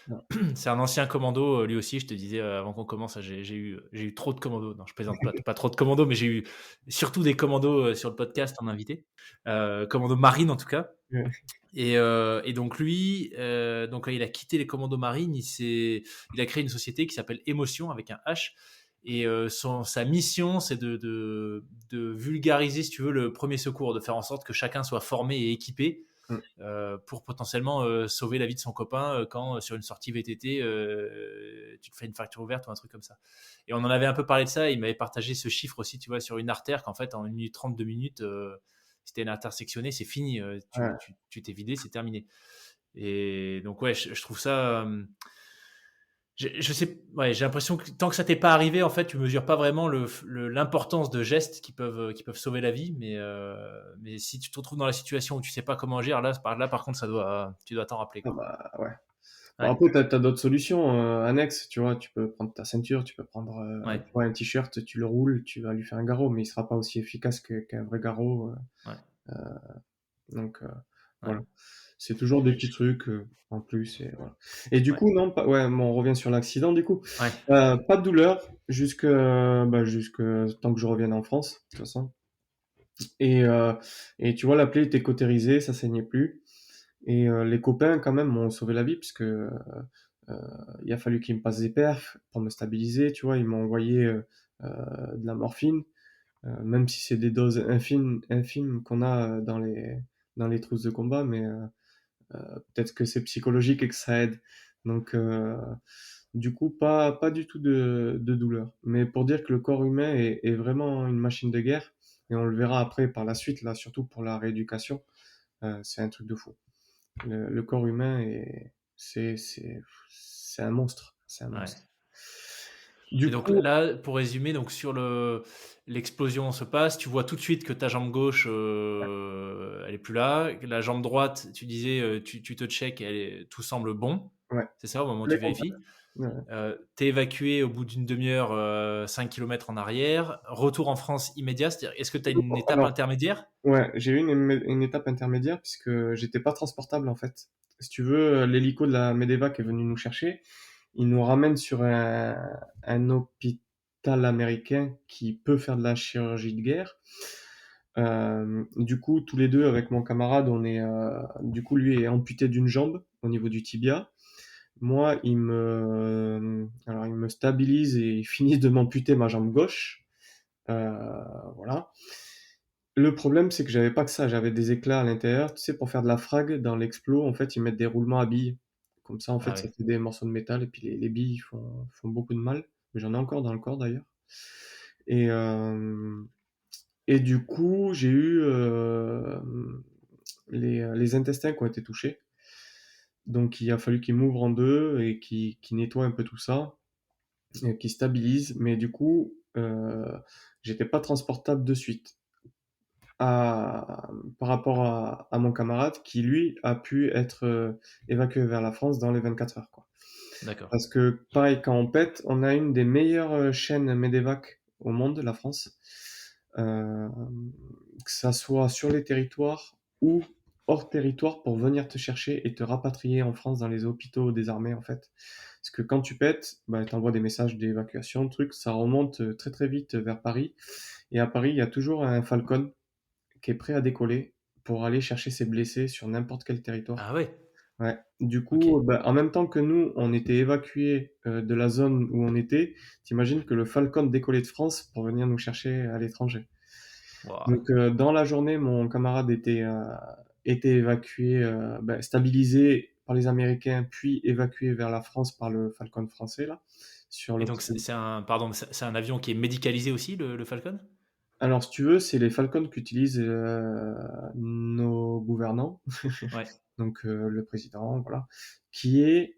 Non. C'est un ancien commando, lui aussi, je te disais, avant qu'on commence, j'ai eu trop de commandos. Non, je plaisante pas trop de commandos, mais j'ai eu surtout des commandos, sur le podcast en invité. Commando marine, en tout cas. Ouais. Et donc lui, donc il a quitté les commandos marines, il a créé une société qui s'appelle Émotion avec un H. Et sa mission, c'est de vulgariser, si tu veux, le premier secours, de faire en sorte que chacun soit formé et équipé Mm. pour potentiellement sauver la vie de son copain quand sur une sortie VTT, tu te fais une fracture ouverte ou un truc comme ça. Et on en avait un peu parlé de ça. Il m'avait partagé ce chiffre aussi, tu vois, sur une artère, qu'en fait en 1 minute 30, 2 minutes, si t'es une artère sectionnée, c'est fini. Ouais. Tu t'es vidé, c'est terminé. Et donc ouais, je trouve ça. Je sais, ouais, j'ai l'impression que tant que ça t'est pas arrivé, en fait, tu mesures pas vraiment l'importance de gestes qui peuvent sauver la vie. Mais si tu te retrouves dans la situation où tu sais pas comment agir, là par contre, tu dois t'en rappeler, Ah quoi. ouais. Bon, Ouais, après, t'as d'autres solutions annexes, tu vois. Tu peux prendre ta ceinture, tu peux prendre ouais, tu vois, un t-shirt, tu le roules, tu vas lui faire un garrot, mais il sera pas aussi efficace qu'un vrai garrot. ouais, Donc ouais, voilà. C'est toujours des petits trucs en plus. Et, voilà. Et du ouais, coup, non, pas, ouais, bon, on revient sur l'accident. Du coup, ouais. pas de douleur jusque tant que je revienne en France, de toute façon. Et, euh, et tu vois, la plaie était cautérisée, ça saignait plus. Et les copains, quand même, m'ont sauvé la vie, puisque il a fallu qu'ils me passent des perfs pour me stabiliser, tu vois. Ils m'ont envoyé de la morphine, même si c'est des doses infimes qu'on a dans les trousses de combat, mais peut-être que c'est psychologique et que ça aide. Donc, du coup, pas du tout de douleur. Mais pour dire que le corps humain est vraiment une machine de guerre, et on le verra après par la suite, là, surtout pour la rééducation, c'est un truc de fou. Le corps humain c'est un monstre. C'est un Ouais. monstre. Du Et donc coup, là, pour résumer, donc sur l'explosion se passe, tu vois tout de suite que ta jambe gauche, elle est plus là. La jambe droite, tu disais, tu te check, tout semble bon. ouais, C'est ça, au moment où les tu contacts. vérifies. Ouais. T'es évacué au bout d'une demi-heure, 5 km en arrière. Retour en France immédiat, c'est-à-dire, est-ce que tu as une étape Alors, intermédiaire? ouais, j'ai eu une étape intermédiaire puisque j'étais pas transportable en fait. Si tu veux, l'hélico de la Medevac est venu nous chercher. Il nous ramène sur un hôpital américain qui peut faire de la chirurgie de guerre. Du coup, tous les deux avec mon camarade, du coup, lui est amputé d'une jambe au niveau du tibia. Moi, alors il me stabilise et il finit de m'amputer ma jambe gauche. Voilà. Le problème, c'est que j'avais pas que ça, j'avais des éclats à l'intérieur. Tu sais, pour faire de la frag, dans l'explo, en fait, ils mettent des roulements à billes. Comme ça, en Ah fait, oui. ça fait des morceaux de métal et puis les billes font beaucoup de mal. Mais j'en ai encore dans le corps d'ailleurs. Et, euh, et du coup, j'ai eu les intestins qui ont été touchés. Donc, il a fallu qu'ils m'ouvrent en deux et qu'ils nettoient un peu tout ça, et qu'ils stabilisent. Mais du coup, j'étais pas transportable de suite. Par rapport à mon camarade qui, lui, a pu être évacué vers la France dans les 24 heures, quoi. D'accord. Parce que, pareil, quand on pète, on a une des meilleures chaînes Medevac au monde, la France. Euh, que ça soit sur les territoires ou hors territoire pour venir te chercher et te rapatrier en France dans les hôpitaux des armées, en fait. Parce que quand tu pètes, bah, t'envoies des messages d'évacuation, truc, ça remonte très très vite vers Paris. Et à Paris, il y a toujours un Falcon qui est prêt à décoller pour aller chercher ses blessés sur n'importe quel territoire. Ah ouais. Ouais. Du Ok. coup, bah, en même temps que nous, on était évacués de la zone où on était, t'imagines que le Falcon décollait de France pour venir nous chercher à l'étranger. Wow. Donc, dans la journée, mon camarade était évacué, stabilisé par les Américains, puis évacué vers la France par le Falcon français, là, sur Et donc l'hôpital. pardon, c'est un avion qui est médicalisé aussi, le Falcon? Alors, si tu veux, c'est les Falcons qu'utilisent nos gouvernants, Ouais. donc le président, voilà, qui est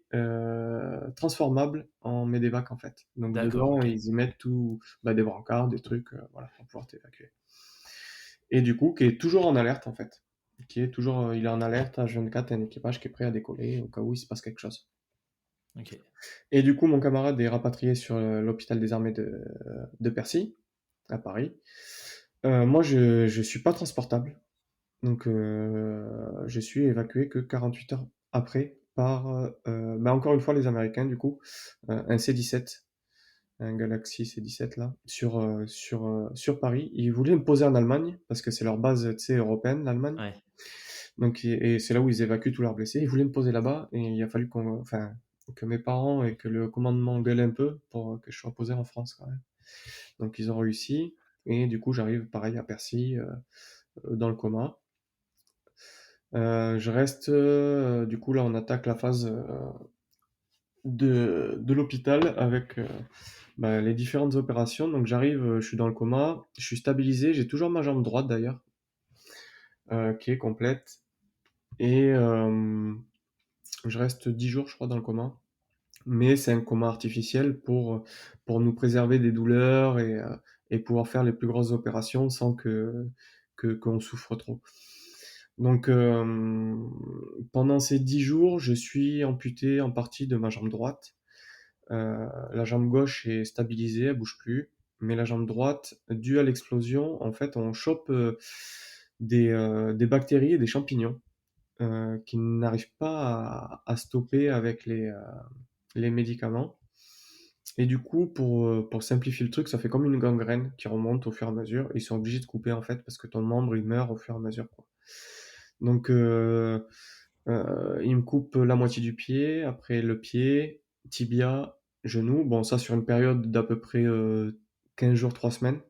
transformable en Medevac en fait. Donc D'accord, dedans, ok. ils y mettent tout, bah, des brancards, des trucs, voilà, pour pouvoir t'évacuer. Et du coup, qui est toujours en alerte en fait. Il est en alerte H24, un équipage qui est prêt à décoller au cas où il se passe quelque chose. Ok. Et du coup, mon camarade est rapatrié sur l'hôpital des armées de Percy, à Paris. Moi, je suis pas transportable. Donc, je suis évacué que 48 heures après par, encore une fois, les Américains, du coup, un C-17, un Galaxy C-17, là, sur Paris. Ils voulaient me poser en Allemagne, parce que c'est leur base, tu sais, européenne, l'Allemagne. Ouais. Donc, et c'est là où ils évacuent tous leurs blessés. Ils voulaient me poser là-bas, et il a fallu que mes parents et que le commandement gueule un peu pour que je sois posé en France, quand même. Donc, ils ont réussi, et du coup, j'arrive, pareil, à Percy, dans le coma. Je reste, du coup là on attaque la phase de l'hôpital avec les différentes opérations. Donc j'arrive, je suis dans le coma, je suis stabilisé, j'ai toujours ma jambe droite d'ailleurs, qui est complète. Et je reste 10 jours je crois dans le coma. Mais c'est un coma artificiel pour nous préserver des douleurs et pouvoir faire les plus grosses opérations sans qu'on souffre trop. Donc, pendant ces 10 jours, je suis amputé en partie de ma jambe droite. La jambe gauche est stabilisée, elle bouge plus. Mais la jambe droite, due à l'explosion, en fait, on chope des bactéries et des champignons qui n'arrivent pas à stopper avec les médicaments. Et du coup, pour simplifier le truc, ça fait comme une gangrène qui remonte au fur et à mesure. Ils sont obligés de couper en fait parce que ton membre il meurt au fur et à mesure, quoi. Donc, il me coupe la moitié du pied, après le pied, tibia, genou. Bon, ça sur une période d'à peu près 15 jours, 3 semaines.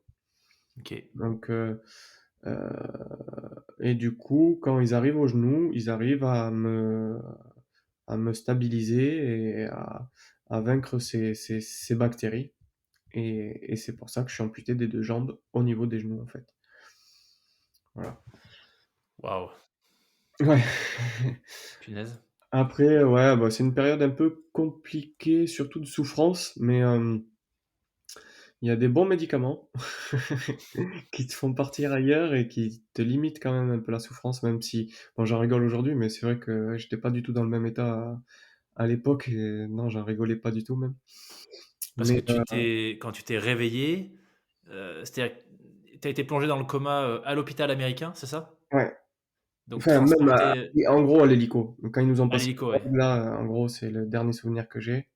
Ok. Donc, euh, et du coup, quand ils arrivent au genou, ils arrivent à me stabiliser et à vaincre ces bactéries. Et c'est pour ça que je suis amputé des deux jambes au niveau des genoux, en fait. Voilà. Waouh. Ouais. Punaise. Après, ouais, bah, c'est une période un peu compliquée, surtout de souffrance, mais il y a des bons médicaments qui te font partir ailleurs et qui te limitent quand même un peu la souffrance, même si, bon, j'en rigole aujourd'hui, mais c'est vrai que ouais, j'étais pas du tout dans le même état à l'époque, et non, j'en rigolais pas du tout même. Parce Mais que quand tu t'es réveillé, c'est-à-dire, tu as été plongé dans le coma à l'hôpital américain, c'est ça? ouais, Donc enfin, même transporté en gros à l'hélico. Donc, quand ils nous ont à passé l'hélico, le ouais. drogue, là, en gros, c'est le dernier souvenir que j'ai.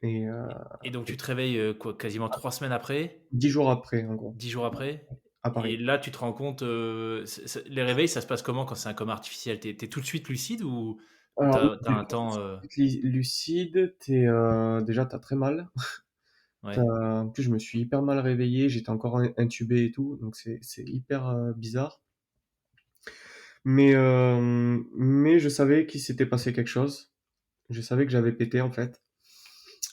Et Et donc tu te réveilles quoi, quasiment 3 semaines après, 10 jours après, en gros, 10 jours après, à et Paris. là tu te rends compte, les réveils, ça se passe comment quand c'est un coma artificiel? T'es tout de suite lucide ou Alors, non, t'as t'es un pas tout de temps, suite lucide, déjà, t'as très mal. ouais, En plus, je me suis hyper mal réveillé, j'étais encore intubé et tout, donc c'est hyper bizarre. Mais je savais qu'il s'était passé quelque chose. Je savais que j'avais pété en fait.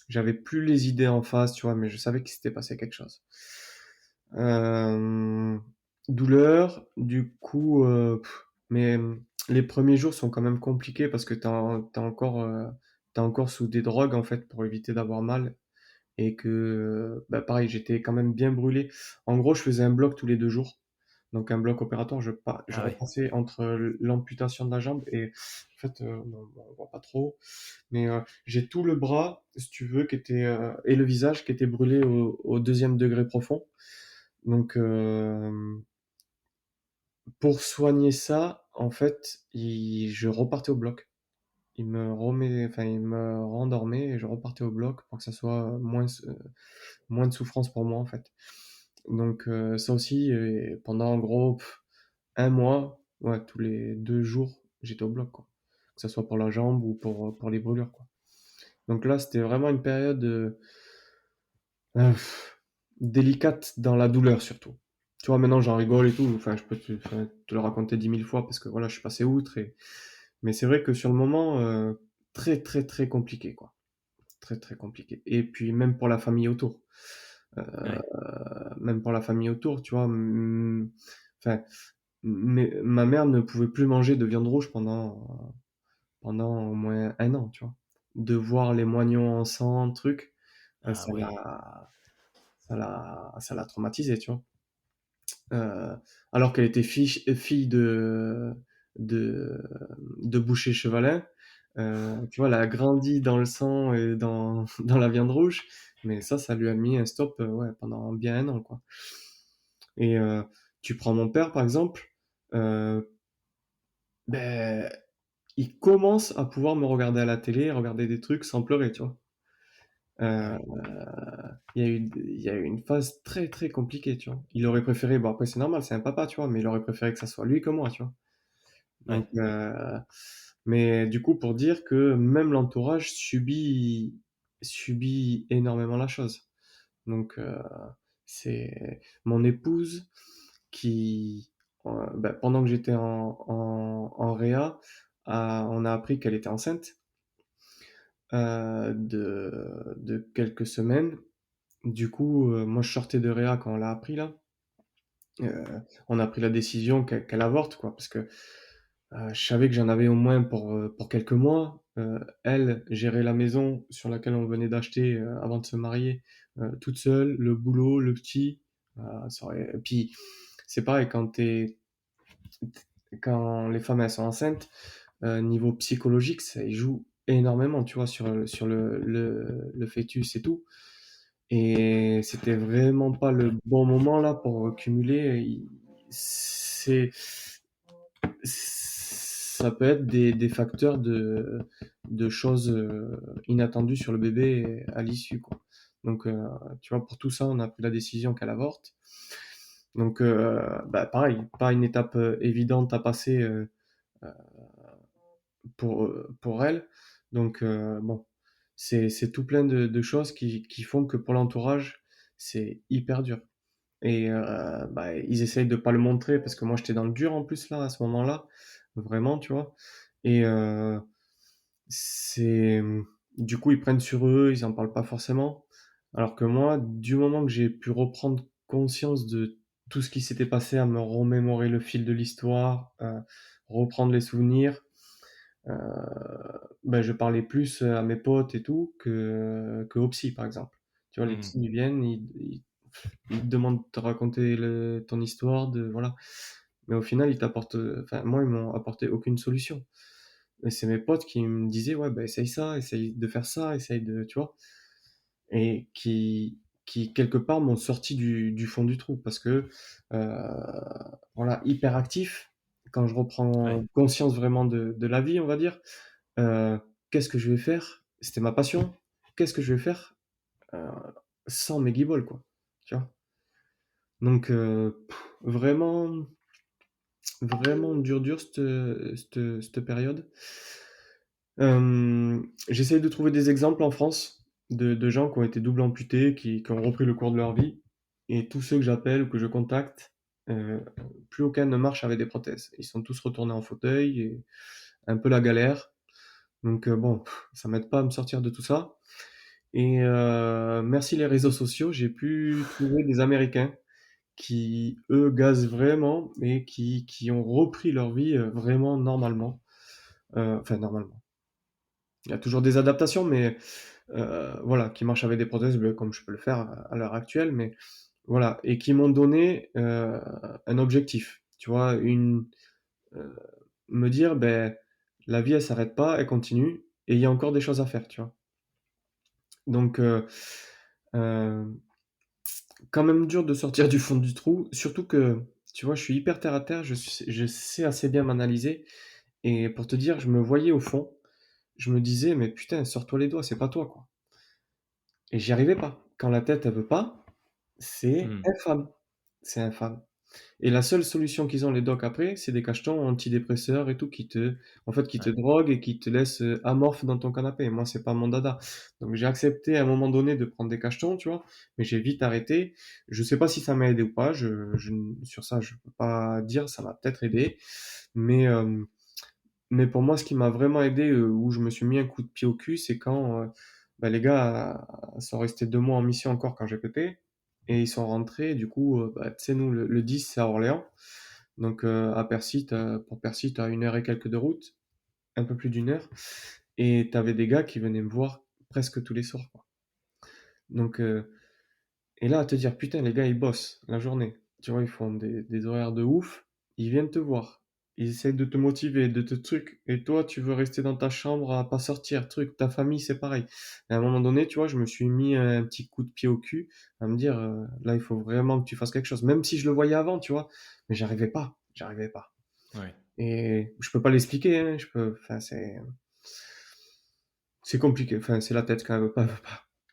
J'avais plus les idées en face, tu vois, mais je savais qu'il s'était passé quelque chose. Euh, Douleur, du coup, mais les premiers jours sont quand même compliqués parce que t'es encore sous des drogues en fait pour éviter d'avoir mal et que, bah, pareil, j'étais quand même bien brûlé. En gros, je faisais un bloc tous les 2 jours. Donc un bloc opératoire, je ah ouais, repassais entre l'amputation de la jambe et en fait, on voit pas trop, mais j'ai tout le bras, si tu veux, et le visage qui était brûlé au deuxième degré profond. Donc pour soigner ça, en fait, je repartais au bloc. Il me rendormait et je repartais au bloc pour que ça soit moins de souffrance pour moi en fait. Donc ça aussi, pendant en gros un mois, ouais, tous les 2 jours, j'étais au bloc quoi. Que ça soit pour la jambe ou pour les brûlures quoi. Donc là, c'était vraiment une période euh, délicate dans la douleur surtout. Tu vois, maintenant j'en rigole et tout, enfin je peux te le raconter 10 000 fois parce que voilà, je suis passé outre. Mais c'est vrai que sur le moment, très très très compliqué quoi. Très très compliqué. Et puis même pour la famille autour. Euh, ouais. Même pour la famille autour, tu vois. Enfin, mais ma mère ne pouvait plus manger de viande rouge pendant au moins un an, tu vois. De voir les moignons en sang, truc, Ah oui. ça l'a traumatisée, tu vois. Euh, Alors qu'elle était fille de, de boucher chevalin, tu vois, elle a grandi dans le sang et dans la viande rouge, mais ça lui a mis un stop, ouais, pendant bien un an, quoi. Et tu prends mon père, par exemple, euh, ben, il commence à pouvoir me regarder à la télé, regarder des trucs sans pleurer, tu vois. Ah Euh, oui. il y a eu une phase très très compliquée, tu vois. Il aurait préféré, bon après c'est normal, c'est un papa, tu vois, mais il aurait préféré que ça soit lui que moi, tu vois. Ouais. Donc, mais du coup, pour dire que même l'entourage subit énormément la chose. Donc, c'est mon épouse qui, pendant que j'étais en réa, on a appris qu'elle était enceinte de quelques semaines. Du coup, moi, je sortais de réa quand on l'a appris là. On a pris la décision qu'elle avorte, quoi, parce que je savais que j'en avais au moins pour quelques mois. Elle gérait la maison sur laquelle on venait d'acheter avant de se marier, toute seule, le boulot, le petit. Et puis, c'est pareil, quand les femmes elles sont enceintes, niveau psychologique, ça y joue énormément, tu vois, sur le fœtus et tout. Et c'était vraiment pas le bon moment là pour cumuler. C'est, ça peut être des facteurs de choses inattendues sur le bébé à l'issue, quoi. Donc, tu vois, pour tout ça, on a pris la décision qu'elle avorte. Donc, bah, pareil, pas une étape évidente à passer pour elle. Donc, bon, c'est tout plein de choses qui font que pour l'entourage, c'est hyper dur. Et bah, ils essayent de pas le montrer parce que moi j'étais dans le dur en plus là à ce moment-là, vraiment, tu vois. Et c'est du coup ils prennent sur eux, ils en parlent pas forcément. Alors que moi, du moment que j'ai pu reprendre conscience de tout ce qui s'était passé, à me remémorer le fil de l'histoire, reprendre les souvenirs, euh, ben, je parlais plus à mes potes et tout que aux psy par exemple. Tu vois, les Mhm. psys ils viennent, ils te demandent de te raconter ton histoire, voilà. Mais au final, enfin, moi, ils m'ont apporté aucune solution. Et c'est mes potes qui me disaient, ouais, bah, essaye ça, essaye de faire ça, essaye de, tu vois. Et qui quelque part, m'ont sorti du fond du trou. Parce que, voilà, hyper actif, quand je Ouais. reprends conscience vraiment de la vie, on va dire, euh, qu'est-ce que je vais faire? C'était ma passion. Qu'est-ce que je vais faire euh, sans mes guibolles, quoi. Tu vois. Donc, vraiment, vraiment dur cette période. J'essaye de trouver des exemples en France de gens qui ont été double amputés, qui ont repris le cours de leur vie. Et tous ceux que j'appelle ou que je contacte, euh, plus aucun ne marche avec des prothèses. Ils sont tous retournés en fauteuil et un peu la galère. Donc bon, ça m'aide pas à me sortir de tout ça. Et merci les réseaux sociaux, j'ai pu trouver des Américains qui, eux, gazent vraiment et qui ont repris leur vie vraiment normalement. Enfin, normalement. Il y a toujours des adaptations, mais voilà, qui marchent avec des prothèses, ben, comme je peux le faire à l'heure actuelle, mais voilà, et qui m'ont donné un objectif, tu vois, euh, me dire, ben, la vie, elle s'arrête pas, elle continue, et il y a encore des choses à faire, tu vois. Donc, euh, quand même dur de sortir du fond du trou, surtout que, tu vois, je suis hyper terre à terre, je sais assez bien m'analyser, et pour te dire, je me voyais au fond, je me disais, mais putain, sors-toi les doigts, c'est pas toi, quoi. Et j'y arrivais pas. Quand la tête, elle veut pas, c'est Mhm. infâme. C'est infâme. Et la seule solution qu'ils ont, les docs, après, c'est des cachetons antidépresseurs et tout, en fait, qui te Ouais. droguent et qui te laissent amorphe dans ton canapé. Et moi, c'est pas mon dada. Donc, j'ai accepté à un moment donné de prendre des cachetons, tu vois, mais j'ai vite arrêté. Je sais pas si ça m'a aidé ou pas. Sur ça, je peux pas dire. Ça m'a peut-être aidé. Mais, euh, mais pour moi, ce qui m'a vraiment aidé, où je me suis mis un coup de pied au cul, c'est quand bah, les gars sont restés 2 mois en mission encore quand j'ai pété, et ils sont rentrés. Du coup, bah, tu sais, nous, le 10, c'est à Orléans. Donc, à Percy, pour Percy, tu as 1 heure et quelques de route, un peu plus d'1 heure. Et tu avais des gars qui venaient me voir presque tous les soirs, quoi. Donc, et là, à te dire, putain, les gars, ils bossent la journée. Tu vois, ils font des horaires de ouf. Ils viennent te voir. Ils essayent de te motiver, de te truc. Et toi, tu veux rester dans ta chambre à pas sortir, truc. Ta famille, c'est pareil. Et à un moment donné, tu vois, je me suis mis un petit coup de pied au cul à me dire, là, il faut vraiment que tu fasses quelque chose. Même si je le voyais avant, tu vois. Mais j'arrivais pas. J'arrivais pas. Ouais. Et je peux pas l'expliquer, hein. Enfin, c'est compliqué. Enfin, c'est la tête quand elle veut pas.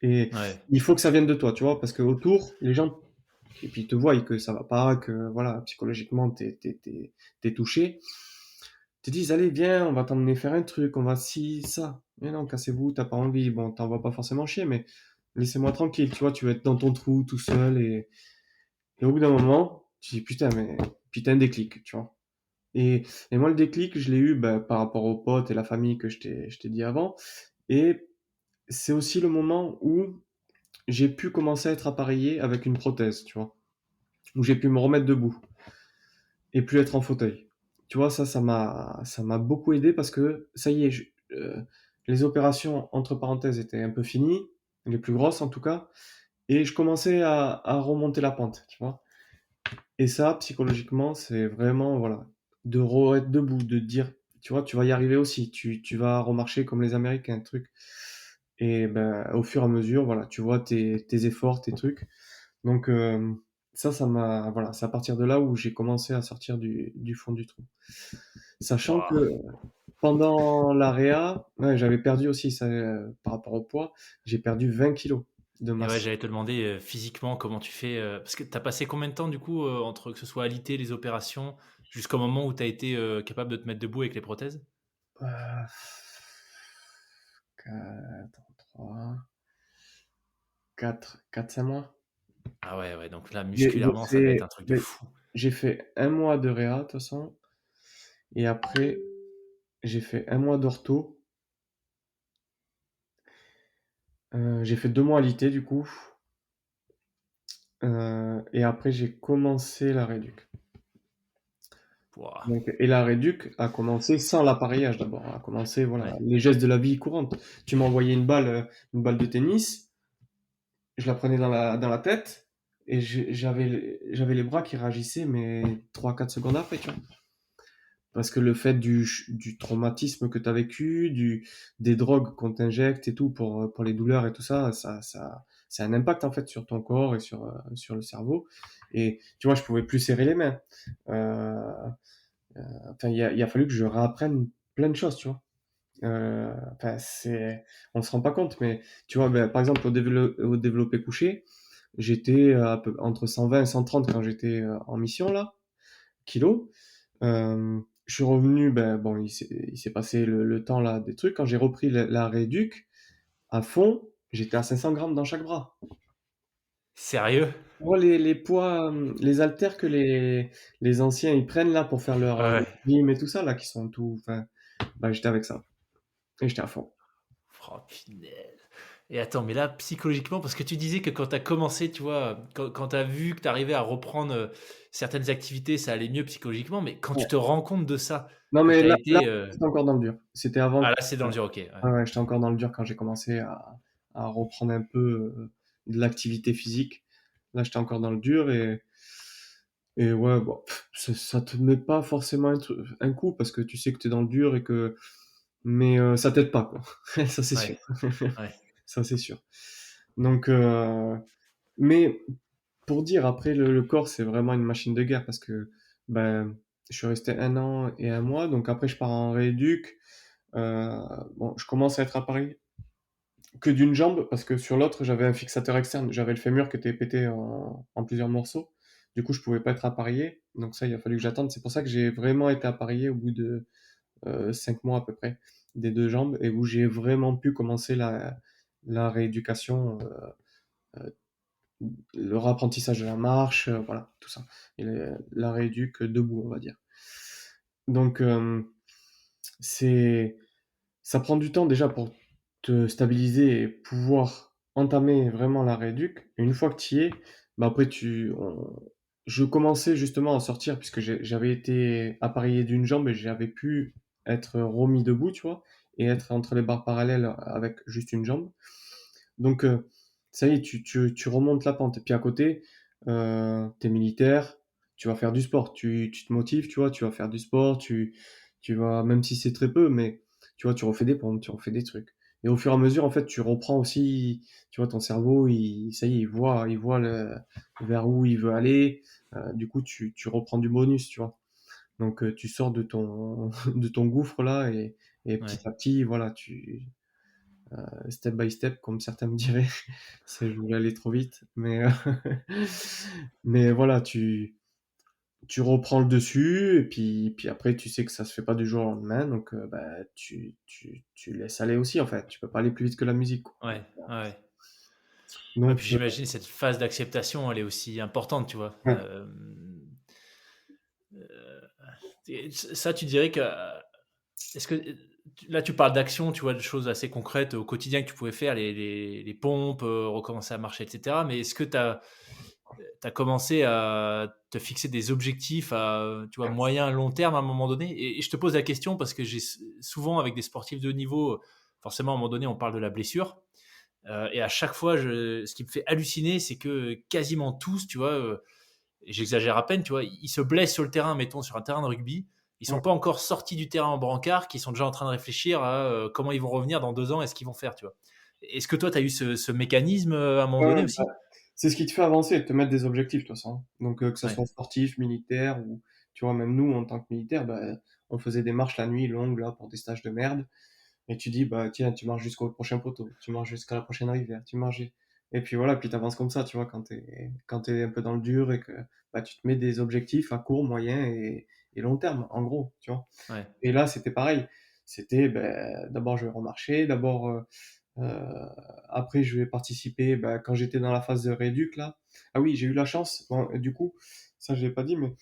Et Ouais. il faut que ça vienne de toi, tu vois, parce que autour, les gens, et puis ils te voient que ça va pas, que voilà, psychologiquement, t'es touché. Ils te disent, allez, viens, on va t'emmener faire un truc, on va ci, ça. Mais non, cassez-vous, t'as pas envie. Bon, t'en vas pas forcément chier, mais laissez-moi tranquille, tu vois, tu vas être dans ton trou tout seul, et au bout d'un moment, tu dis, putain, mais putain, déclic, tu vois. Et moi, le déclic, je l'ai eu bah, par rapport aux potes et la famille que je t'ai dit avant. Et c'est aussi le moment où j'ai pu commencer à être appareillé avec une prothèse, tu vois, où j'ai pu me remettre debout et plus être en fauteuil. Tu vois, ça m'a beaucoup aidé parce que ça y est, les opérations entre parenthèses étaient un peu finies, les plus grosses en tout cas, et je commençais à remonter la pente, tu vois. Et ça, psychologiquement, c'est vraiment, voilà. de re-être debout, de te dire, tu vois, tu vas y arriver aussi, tu vas remarcher comme les Américains, truc. Et ben, au fur et à mesure, voilà, tu vois tes efforts, tes trucs. Donc, ça m'a, voilà, c'est à partir de là où j'ai commencé à sortir du fond du trou. Sachant que Waouh. pendant la réa, ouais, j'avais perdu aussi, ça, par rapport au poids, j'ai perdu 20 kilos de Et ouais, masse. j'allais te demander physiquement comment tu fais. Parce que tu as passé combien de temps, du coup, entre que ce soit alité, les opérations, jusqu'au moment où tu as été capable de te mettre debout avec les prothèses? Euh, 4, 3, 4, 5 mois. Ah ouais, ouais, donc là, J'ai musculairement, ça devait être fait, un truc de mais fou. j'ai fait un mois de réa, de toute façon, et après, j'ai fait un mois d'ortho. J'ai fait 2 mois à l'IT, du coup. Et après, j'ai commencé la réduc. Waouh. Donc, et la réduc a commencé sans l'appareillage d'abord. A commencé, voilà, Ouais. les gestes de la vie courante. Tu m'envoyais une balle de tennis, je la prenais dans la tête, et j'avais les bras qui réagissaient, mais 3, 4 secondes après, tu vois. Parce que le fait du traumatisme que tu as vécu, des drogues qu'on t'injecte et tout pour les douleurs et tout ça, ça a un impact en fait sur ton corps et sur le cerveau. Et tu vois, je pouvais plus serrer les mains. Euh, enfin, il a fallu que je réapprenne plein de choses, tu vois. Enfin, on se rend pas compte, mais tu vois, ben, par exemple, au développé couché, j'étais entre 120 et 130 quand j'étais en mission là, kilos. Je suis revenu, ben bon, il s'est passé le temps là des trucs. Quand j'ai repris la rééduc à fond, j'étais à 500 grammes dans chaque bras. Sérieux? Tu vois les poids, les haltères que les anciens ils prennent là pour faire leur Ouais. gym et tout ça là, qui sont tout, enfin, bah, j'étais avec ça et j'étais à fond. Oh, punaise. Et attends, mais là, psychologiquement, parce que tu disais que quand tu as commencé, tu vois, quand tu as vu que tu arrivais à reprendre certaines activités, ça allait mieux psychologiquement, mais quand tu Ouais. te rends compte de ça, Non que mais tu as là, été... j'étais encore dans le dur. C'était avant Ah que, là, c'est dans le dur, ok. Ouais. ouais, ouais, j'étais encore dans le dur quand j'ai commencé à reprendre un peu de l'activité physique. Là, j'étais encore dans le dur et ouais, bon, ça te met pas forcément un coup parce que tu sais que tu es dans le dur mais ça t'aide pas, quoi. Ça, c'est sûr. Ouais, ouais, Ça, c'est sûr. Donc, mais pour dire, après, le corps, c'est vraiment une machine de guerre parce que ben, je suis resté 1 an et 1 mois. Donc après, je pars en rééduc. Euh, bon, je commence à être à Paris que d'une jambe parce que sur l'autre, j'avais un fixateur externe. J'avais le fémur qui était pété en plusieurs morceaux. Du coup, je pouvais pas être appareillé. Donc ça, il a fallu que j'attende. C'est pour ça que j'ai vraiment été appareillé au bout de 5 mois à peu près des deux jambes et où j'ai vraiment pu commencer la rééducation, le rapprentissage de la marche, voilà, tout ça. Et la rééduque debout, on va dire. Donc, c'est, ça prend du temps déjà pour te stabiliser et pouvoir entamer vraiment la rééduque. Et une fois que tu y es, bah après je commençais justement à sortir puisque j'avais été appareillé d'une jambe et j'avais pu être remis debout, tu vois, et être entre les barres parallèles avec juste une jambe. Donc, ça y est, tu remontes la pente. Et puis à côté, t'es militaire, tu vas faire du sport, tu te motives, tu vois, tu vas faire du sport, tu vas, même si c'est très peu, mais tu vois, tu refais des pompes, tu refais des trucs. Et au fur et à mesure, en fait, tu reprends aussi, tu vois, ton cerveau, ça y est, il voit vers où il veut aller. Du coup, tu reprends du bonus, tu vois. Donc, tu sors de de ton gouffre là et ouais, petit à petit, voilà, step by step, comme certains me diraient. C'est, je voulais aller trop vite, mais voilà, tu reprends le dessus, et puis après, tu sais que ça se fait pas du jour au lendemain, donc bah, tu laisses aller aussi, en fait. Tu peux pas aller plus vite que la musique, quoi. ouais, ouais. Ouais, Donc, puis j'imagine cette phase d'acceptation, elle est aussi importante, tu vois. ouais, Ça, tu dirais que est-ce que là tu parles d'action, tu vois, de choses assez concrètes au quotidien que tu pouvais faire, les pompes, recommencer à marcher, etc. Mais est-ce que tu as commencé à te fixer des objectifs à, tu vois, moyen, long terme à un moment donné? Et je te pose la question parce que j'ai souvent avec des sportifs de haut niveau, forcément à un moment donné, on parle de la blessure. Et à chaque fois, ce qui me fait halluciner, c'est que quasiment tous, tu vois, et j'exagère à peine, tu vois, ils se blessent sur le terrain, mettons sur un terrain de rugby. Ils Ouais, sont pas encore sortis du terrain en brancard, qui sont déjà en train de réfléchir à comment ils vont revenir dans 2 ans et ce qu'ils vont faire, tu vois. Est-ce que toi, tu as eu ce mécanisme à un moment ouais, donné ouais, bah, aussi? c'est ce qui te fait avancer, te mettre des objectifs, de toute façon. Donc, que ça Ouais, soit sportif, militaire, ou, tu vois, même nous, en tant que militaire, bah, on faisait des marches la nuit longues, là, pour des stages de merde. Et tu dis, bah, tiens, tu marches jusqu'au prochain poteau, tu marches jusqu'à la prochaine rivière, tu marches, et puis voilà, puis t'avances comme ça, tu vois, quand t'es un peu dans le dur et que, bah, tu te mets des objectifs à court, moyen et long terme, en gros, tu vois. ouais, Et là, c'était pareil. C'était, ben, d'abord, je vais remarcher, d'abord, euh, après, je vais participer, ben, quand j'étais dans la phase de rééduc, là. Ah oui, j'ai eu la chance, bon, et du coup, ça, je l'ai pas dit, mais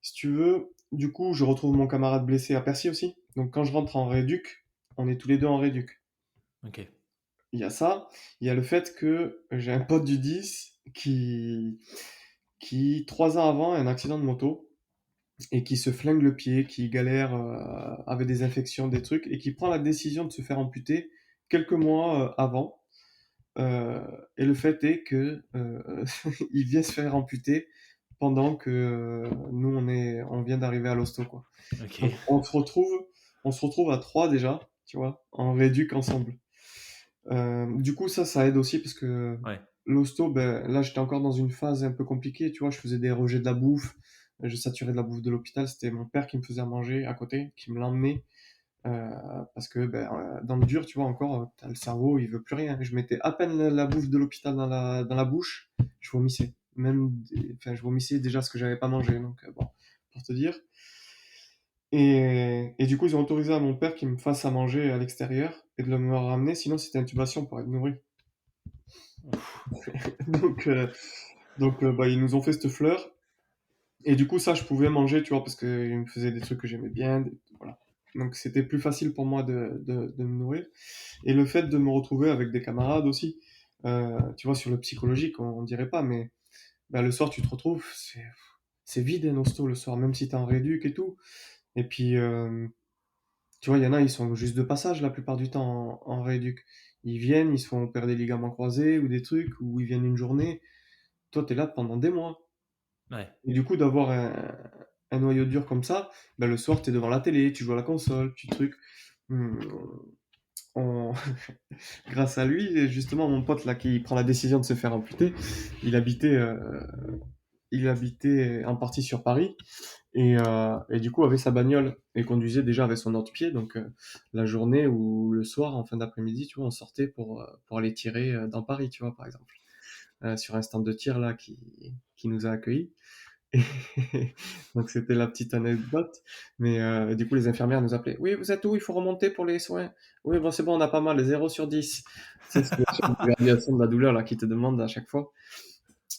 si tu veux, du coup, je retrouve mon camarade blessé à Percy aussi. Donc, quand je rentre en rééduc, on est tous les deux en rééduc. ok, Il y a ça, il y a le fait que j'ai un pote du 10 qui 3 ans avant, a un accident de moto et qui se flingue le pied, qui galère avec des infections, des trucs, et qui prend la décision de se faire amputer quelques mois avant. Euh, et le fait est que il vient se faire amputer pendant que nous on vient d'arriver à l'hosto quoi. Donc ok, on se retrouve à trois déjà, tu vois, en réduc ensemble. Du coup, ça aide aussi parce que ouais, l'hosto, ben, là, j'étais encore dans une phase un peu compliquée, tu vois, je faisais des rejets de la bouffe, je saturais de la bouffe de l'hôpital, c'était mon père qui me faisait à manger à côté, qui me l'emmenait, parce que ben, dans le dur, tu vois, encore, t'as le cerveau, il veut plus rien. Je mettais à peine la bouffe de l'hôpital dans la bouche, je vomissais. Enfin, je vomissais déjà ce que j'avais pas mangé, donc bon, pour te dire. Et du coup, ils ont autorisé à mon père qu'il me fasse à manger à l'extérieur et de me ramener, sinon c'était intubation pour être nourri. Donc, bah, ils nous ont fait cette fleur. Et du coup, ça, je pouvais manger, tu vois, parce qu'ils me faisaient des trucs que j'aimais bien. Voilà. Donc, c'était plus facile pour moi de me nourrir. Et le fait de me retrouver avec des camarades aussi, tu vois, sur le psychologique, on dirait pas, mais bah, le soir, tu te retrouves, c'est vide, un hosto, le soir, même si t'es en réduc et tout. Et puis, tu vois, il y en a, ils sont juste de passage la plupart du temps en réduc. Ils viennent, ils se font opérer des ligaments croisés ou des trucs, ou ils viennent une journée. Toi, t'es là pendant des mois. ouais. Et du coup, d'avoir un noyau dur comme ça, ben, le soir, t'es devant la télé, tu joues à la console, tu truc. Hum, on- Grâce à lui, justement, mon pote là qui prend la décision de se faire amputer, il habitait, euh, il habitait en partie sur Paris et du coup avait sa bagnole et conduisait déjà avec son autre pied. Donc la journée ou le soir, en fin d'après-midi, tu vois, on sortait pour aller tirer dans Paris, tu vois, par exemple, sur un stand de tir là qui nous a accueillis. Et donc c'était la petite anecdote. Mais du coup, les infirmières nous appelaient. Oui, vous êtes où? Il faut remonter pour les soins. Oui, bon, c'est bon, on a pas mal, 0 sur 10. C'est l'évaluation de la douleur là qui te demande à chaque fois.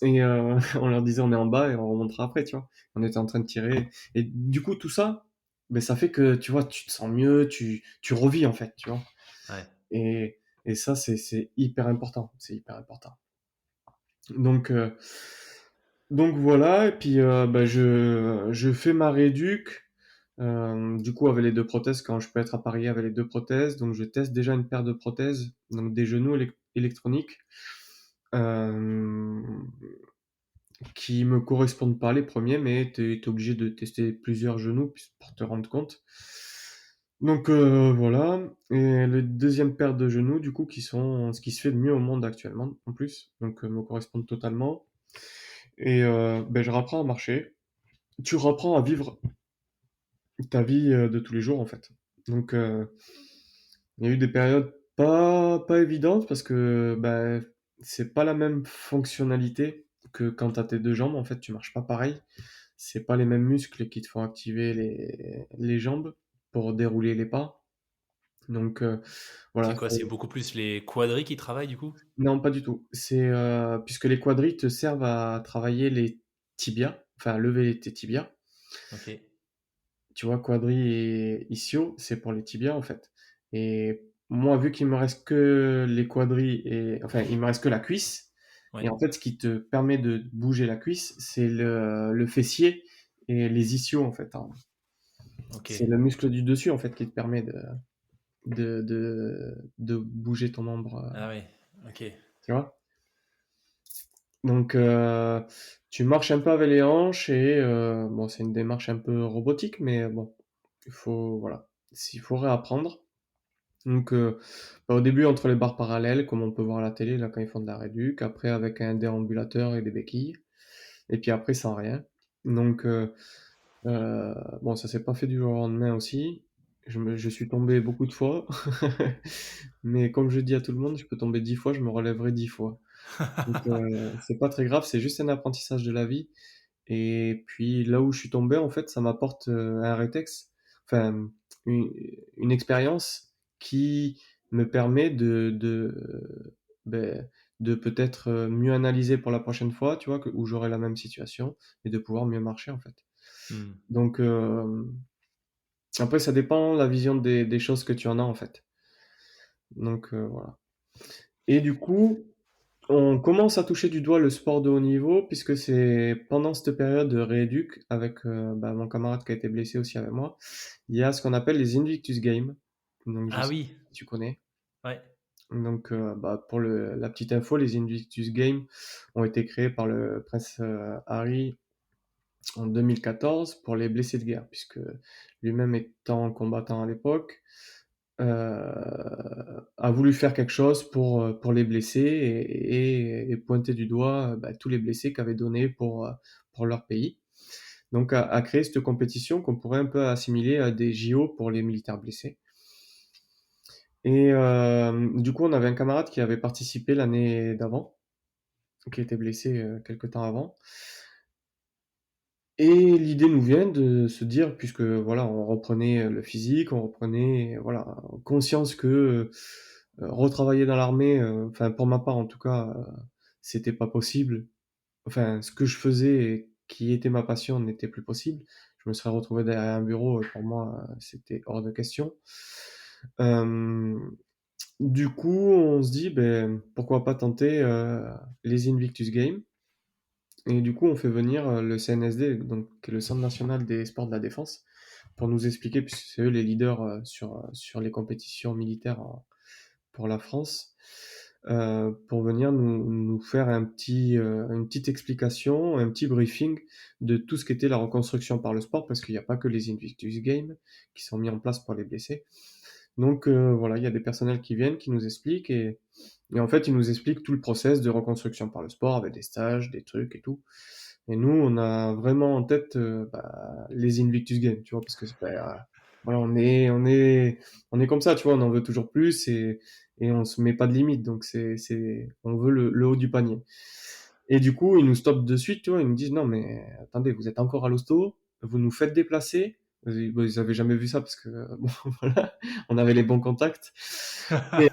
Et on leur disait on est en bas et on remontera après, tu vois. On était en train de tirer. Et du coup, tout ça, ben, ça fait que, tu vois, tu te sens mieux, tu revis en fait, tu vois. Ouais. Et ça, c'est hyper important. C'est hyper important. Donc, euh, Donc voilà, et puis bah, je fais ma rééduc, du coup avec les deux prothèses, quand je peux être à Paris avec les deux prothèses, donc je teste déjà une paire de prothèses, donc des genoux électroniques, euh, qui me correspondent pas les premiers, mais t'es obligé de tester plusieurs genoux pour te rendre compte. Donc voilà, et les deuxième paire de genoux, du coup, qui sont ce qui se fait de mieux au monde actuellement, en plus, donc me correspondent totalement. Et ben, je reprends à marcher. Tu reprends à vivre ta vie de tous les jours en fait. Donc il y a eu des périodes pas évidentes parce que bah, c'est pas la même fonctionnalité que quand t'as tes deux jambes. En fait, tu marches pas pareil. C'est pas les mêmes muscles qui te font activer les jambes pour dérouler les pas. Donc C'est voilà. quoi? C'est beaucoup plus les quadris qui travaillent du coup? Non, pas du tout. C'est puisque les quadris te servent à travailler les tibias, enfin à lever tes tibias. Ok. Tu vois, quadri et ischio, c'est pour les tibias en fait. Et moi, vu qu'il me reste que les quadris et enfin, il me reste que la cuisse. Et Ouais. en fait, ce qui te permet de bouger la cuisse, c'est le fessier et les ischios en fait, hein. Ok. C'est le muscle du dessus en fait qui te permet de bouger ton membre, Ah ouais. Ok. tu vois. Donc, tu marches un peu avec les hanches et bon, c'est une démarche un peu robotique, mais bon, Il faut, voilà, il faut réapprendre. Donc, au début, entre les barres parallèles, comme on peut voir à la télé, là, quand ils font de la réduc, après avec un déambulateur et des béquilles, et puis après sans rien. Donc, bon, ça s'est pas fait du jour au lendemain aussi. Je suis tombé beaucoup de fois, mais comme je dis à tout le monde, je peux tomber 10 fois, je me relèverai 10 fois. Donc, c'est pas très grave, c'est juste un apprentissage de la vie. Et puis là où je suis tombé, en fait, ça m'apporte un rétex, enfin une, une expérience qui me permet ben, de peut-être mieux analyser pour la prochaine fois, tu vois, où j'aurai la même situation et de pouvoir mieux marcher en fait. Hmm. Donc après, ça dépend la vision des choses que tu en as en fait. Donc voilà. Et du coup, on commence à toucher du doigt le sport de haut niveau puisque c'est pendant cette période de rééduc avec bah, mon camarade qui a été blessé aussi avec moi, il y a ce qu'on appelle les Invictus Games. Donc je Ah sais oui, pas si tu connais. ouais. Donc bah, pour la petite info, les Invictus Games ont été créés par le prince Harry en 2014 pour les blessés de guerre puisque lui-même étant combattant à l'époque, a voulu faire quelque chose pour les blessés et pointer du doigt bah, tous les blessés qu'avaient donné pour leur pays. Donc à créer cette compétition qu'on pourrait un peu assimiler à des JO pour les militaires blessés. Et du coup, on avait un camarade qui avait participé l'année d'avant, qui était blessé quelques temps avant. Et l'idée nous vient de se dire, puisque voilà, on reprenait le physique, on reprenait voilà conscience que retravailler dans l'armée, enfin pour ma part en tout cas, c'était pas possible. Enfin, ce que je faisais et qui était ma passion n'était plus possible. Je me serais retrouvé derrière un bureau, pour moi, c'était hors de question. Euh, du coup, on se dit, ben pourquoi pas tenter les Invictus Games. Et du coup, on fait venir le CNSD, donc, qui est le Centre national des sports de la défense, pour nous expliquer, puisque c'est eux les leaders sur les compétitions militaires pour la France, pour venir nous faire une petite explication, un petit briefing de tout ce qu'était la reconstruction par le sport, parce qu'il n'y a pas que les Invictus Games qui sont mis en place pour les blessés. Donc voilà, il y a des personnels qui viennent, qui nous expliquent, et en fait, ils nous expliquent tout le process de reconstruction par le sport, avec des stages, des trucs et tout. Et nous, on a vraiment en tête bah, les Invictus Games, tu vois, parce que voilà, on est comme ça, tu vois, on en veut toujours plus et on se met pas de limite, donc on veut le haut du panier. Et du coup, ils nous stoppent de suite, tu vois, ils nous disent non, mais attendez, vous êtes encore à l'hosto, vous nous faites déplacer. Bon, ils avaient jamais vu ça parce que bon, voilà, on avait les bons contacts. Et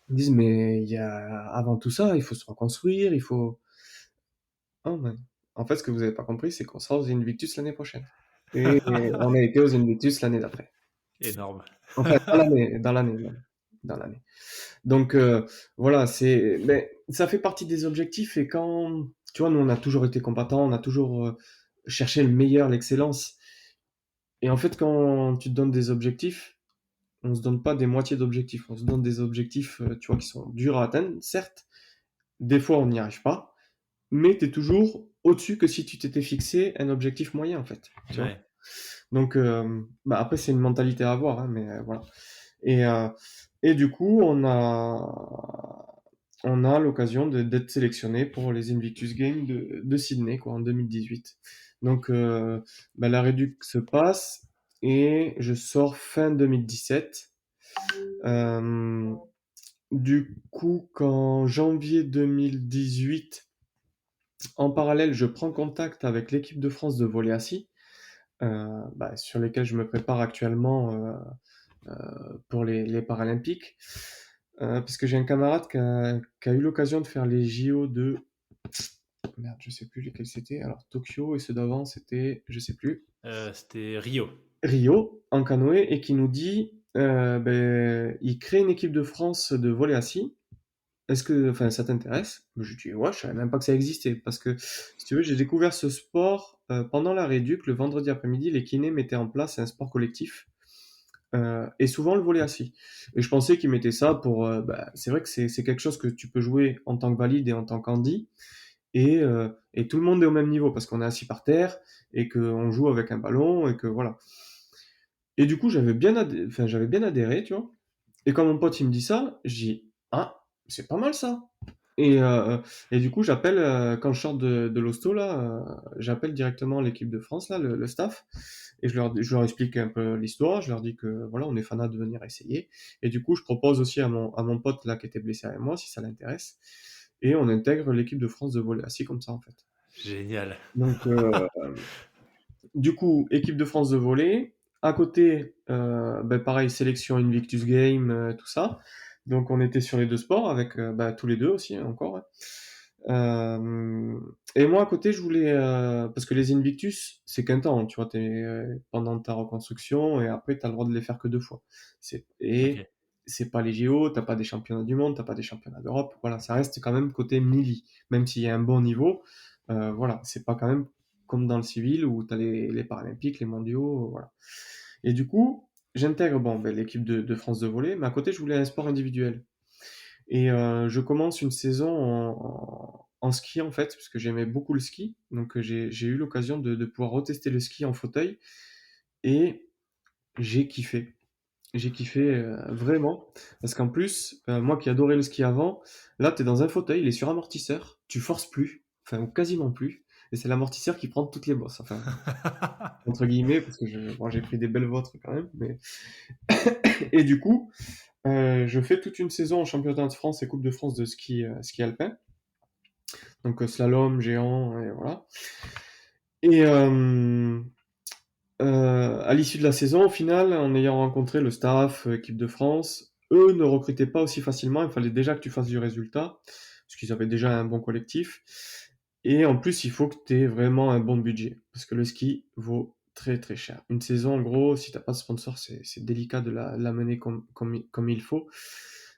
ils disent mais il y a avant tout ça, il faut se reconstruire, il faut ah, ben, en fait, ce que vous avez pas compris, c'est qu'on sera aux Invictus l'année prochaine. Et on a été aux Invictus l'année d'après. Énorme. Enfin, dans l'année même. Dans l'année. Donc, voilà, mais ça fait partie des objectifs et quand, tu vois, nous, on a toujours été combattants, on a toujours cherché le meilleur, l'excellence. Et en fait, quand tu te donnes des objectifs, on se donne pas des moitiés d'objectifs, on se donne des objectifs, tu vois, qui sont durs à atteindre, certes. Des fois, on n'y arrive pas, mais tu es toujours au-dessus que si tu t'étais fixé un objectif moyen, en fait, tu vois. Ouais. Donc, bah après, c'est une mentalité à avoir, hein, mais voilà. Et, euh, et du coup, on a l'occasion d'être sélectionné pour les Invictus Games de Sydney, quoi, en 2018. Donc, bah, la réduc se passe et je sors fin 2017. Euh, du coup, qu'en janvier 2018, en parallèle, je prends contact avec l'équipe de France de volley assis, bah, sur lesquels je me prépare actuellement pour les Paralympiques. Parce que j'ai un camarade qui a eu l'occasion de faire les JO de... Merde, je sais plus lesquels c'était. Alors, Tokyo et ceux d'avant, c'était, je sais plus, C'était Rio. Rio, en canoë, et qui nous dit, ben, il crée une équipe de France de volley assis. Est-ce que, enfin, ça t'intéresse? Je dis, ouais, je savais même pas que ça existait. Parce que, si tu veux, j'ai découvert ce sport pendant la réduc. Le vendredi après-midi, les kinés mettaient en place un sport collectif. Et souvent le volley assis. Et je pensais qu'ils mettaient ça pour... bah, c'est vrai que c'est quelque chose que tu peux jouer en tant que valide et en tant qu'handi. Et tout le monde est au même niveau parce qu'on est assis par terre et qu'on joue avec un ballon et que voilà. Et du coup, j'avais bien adhéré, tu vois. Et quand mon pote il me dit ça, je dis ah, c'est pas mal ça. Et, euh, et du coup, quand je sors de l'hosto là, j'appelle directement l'équipe de France là, le staff, et je leur explique un peu l'histoire. Je leur dis que voilà, on est fanat de venir essayer. Et du coup, je propose aussi à mon pote là qui était blessé avec moi, si ça l'intéresse. Et on intègre l'équipe de France de volley, assis comme ça en fait. Génial. Donc, du coup, équipe de France de volley. À côté, ben pareil, sélection Invictus Game, tout ça. Donc, on était sur les deux sports avec tous les deux aussi, hein, encore. Hein. Et moi, à côté, je voulais... parce que les Invictus, c'est qu'un temps, tu vois, pendant ta reconstruction, et après, tu as le droit de les faire que 2 fois. Et Ok. c'est pas les JO, t'as pas des championnats du monde, t'as pas des championnats d'Europe. Voilà, ça reste quand même côté milli. Même s'il y a un bon niveau, voilà, c'est pas quand même comme dans le civil où tu as les Paralympiques, les mondiaux, voilà. Et du coup, j'intègre l'équipe de France de volley, mais à côté, je voulais un sport individuel. Et je commence une saison en ski en fait, parce que j'aimais beaucoup le ski. Donc j'ai eu l'occasion de pouvoir retester le ski en fauteuil et j'ai kiffé. J'ai kiffé vraiment, parce qu'en plus, moi qui adorais le ski avant, là tu es dans un fauteuil, il est sur amortisseur, tu forces plus, enfin ou quasiment plus, et c'est l'amortisseur qui prend toutes les bosses, enfin entre guillemets, parce que j'ai pris des belles vôtres quand même, mais et du coup, je fais toute une saison en championnat de France et Coupe de France de ski alpin, donc slalom, géant, et voilà. Et à l'issue de la saison, au final, en ayant rencontré le staff, équipe de France, eux ne recrutaient pas aussi facilement. Il fallait déjà que tu fasses du résultat, parce qu'ils avaient déjà un bon collectif. Et en plus, il faut que tu aies vraiment un bon budget, parce que le ski vaut très très cher. Une saison, en gros, si t'as pas de sponsor, c'est délicat de la mener comme il faut,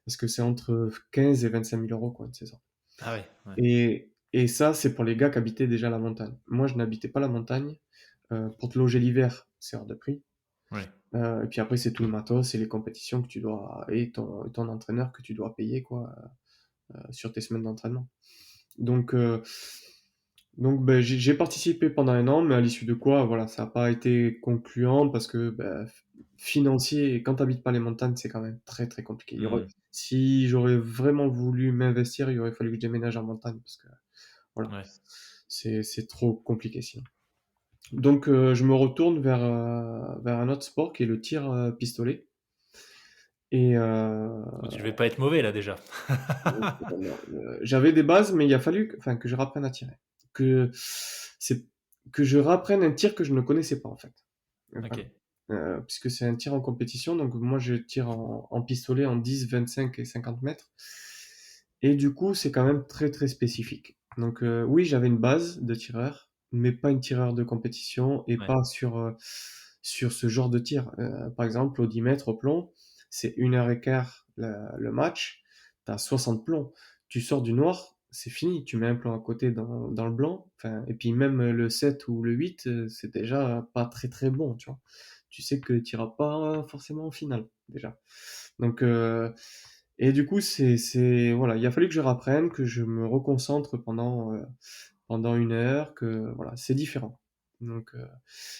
parce que c'est entre 15 et 25 000 euros, quoi, une saison. Ah ouais, ouais. Et ça, c'est pour les gars qui habitaient déjà la montagne. Moi, je n'habitais pas la montagne. Pour te loger l'hiver, c'est hors de prix. Ouais. Et puis après, c'est tout le matos et les compétitions que tu dois, et ton entraîneur que tu dois payer, quoi, sur tes semaines d'entraînement. Donc, j'ai participé pendant un an, mais à l'issue de quoi, voilà, ça n'a pas été concluant parce que financier, et quand tu n'habites pas les montagnes, c'est quand même très très compliqué. Hmm. Si j'aurais vraiment voulu m'investir, il aurait fallu que je déménage en montagne parce que voilà, Ouais. c'est trop compliqué sinon. Donc je me retourne vers un autre sport qui est le tir pistolet. Et Donc tu devais pas être mauvais là déjà. j'avais des bases, mais il a fallu que je rapprenne à tirer. Que, c'est, que je rapprenne un tir que je ne connaissais pas en fait. Ok. Vraiment. Puisque c'est un tir en compétition, donc moi je tire en pistolet en 10, 25 et 50 mètres. Et du coup, c'est quand même très très spécifique. Donc oui, j'avais une base de tireur, mais pas une tireur de compétition et Ouais. pas sur ce genre de tir. Par exemple, au 10 mètres au plomb, c'est 1 h 15 le match, t'as 60 plombs. Tu sors du noir, c'est fini, tu mets un plomb à côté dans le blanc, enfin, et puis même le 7 ou le 8, c'est déjà pas très très bon, tu vois. Tu sais que tu iras pas forcément en finale, déjà. Donc, et du coup, voilà, il a fallu que je rapprenne, que je me reconcentre pendant 1 heure, que voilà, c'est différent. Donc,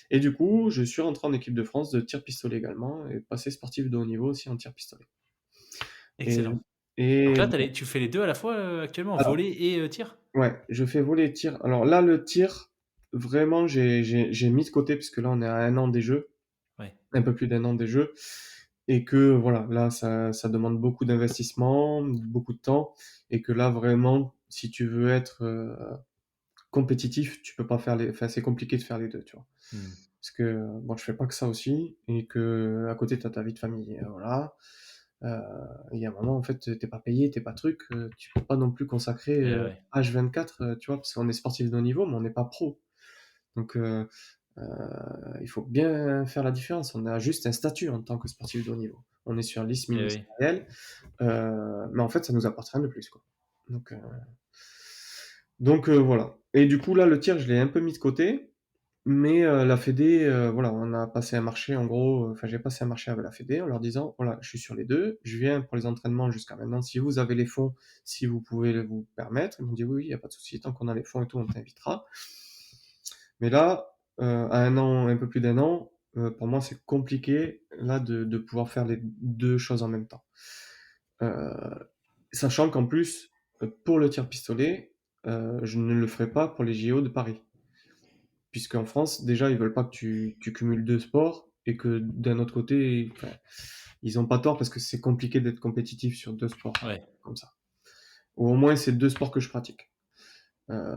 et du coup, je suis rentré en équipe de France de tir pistolet également, et passé sportif de haut niveau aussi en tir pistolet. Et, Excellent. Donc et là, tu fais les deux à la fois actuellement, alors, volley et tir? ouais, je fais voler et tir. Alors là, le tir, vraiment, j'ai mis de côté, puisque là, on est à un an des Jeux, Ouais. un peu plus d'un an des Jeux, et que voilà, là, ça demande beaucoup d'investissement, beaucoup de temps, et que là, vraiment, si tu veux être compétitif, tu peux pas faire enfin, c'est compliqué de faire les deux, tu vois. Hmm. Parce que, bon, je fais pas que ça aussi, et que à côté, t'as ta vie de famille, voilà. Euh, Il y a un moment, en fait, t'es pas payé, t'es pas truc, tu peux pas non plus consacrer Eh ouais. H24, tu vois, parce qu'on est sportif de haut niveau, mais on n'est pas pro. Donc, il faut bien faire la différence. On a juste un statut en tant que sportif de haut niveau. On est sur liste Eh oui. ministérielle, mais en fait, ça nous appartient de plus, quoi. Donc, voilà. Et du coup, là, le tir, je l'ai un peu mis de côté, mais la Fédé, voilà, on a passé un marché, en gros, enfin, j'ai passé un marché avec la Fédé en leur disant, voilà, je suis sur les deux, je viens pour les entraînements jusqu'à maintenant, si vous avez les fonds, si vous pouvez vous permettre. Ils m'ont dit, oui, oui, il n'y a pas de souci, tant qu'on a les fonds et tout, on t'invitera. Mais là, à un an, un peu plus d'un an, pour moi, c'est compliqué là de pouvoir faire les deux choses en même temps. Euh, Sachant qu'en plus, pour le tir pistolet, je ne le ferai pas pour les JO de Paris. Puisqu'en France, déjà, ils veulent pas que tu cumules deux sports et que d'un autre côté, enfin, ils ont pas tort parce que c'est compliqué d'être compétitif sur deux sports Ouais. comme ça. Ou au moins, c'est deux sports que je pratique. Euh,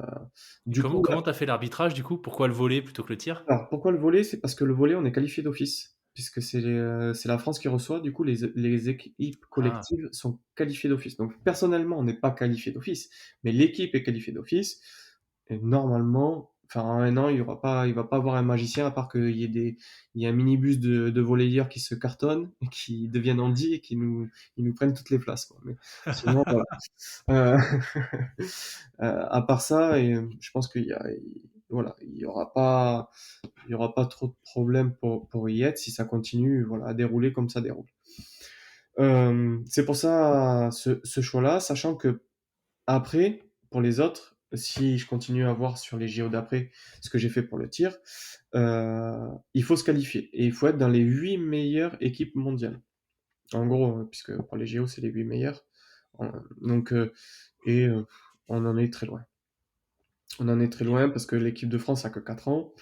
Et du comment coup, comment t'as fait l'arbitrage du coup? Pourquoi le volley plutôt que le tir? alors pourquoi le volley? C'est parce que le volley, on est qualifié d'office. Puisque c'est la France qui reçoit, du coup, les équipes Ah, collectives sont qualifiées d'office. Donc, personnellement, on n'est pas qualifié d'office, mais l'équipe est qualifiée d'office. Et normalement, enfin, en un an, il va pas avoir un magicien à part il y a un minibus de volleyeurs qui se cartonnent et qui deviennent Andy et ils nous prennent toutes les places, quoi. Mais sinon, voilà. Euh, à part ça, et je pense voilà, il y aura pas trop de problèmes pour y être si ça continue, voilà, à dérouler comme ça déroule. C'est pour ça ce choix-là, sachant que après, pour les autres, si je continue à voir sur les JO d'après ce que j'ai fait pour le tir, il faut se qualifier et il faut être dans les 8 meilleures équipes mondiales. En gros, puisque pour les JO, c'est les 8 meilleures. En- Donc, et on en est très loin. On en est très OK. loin parce que l'équipe de France a que 4 ans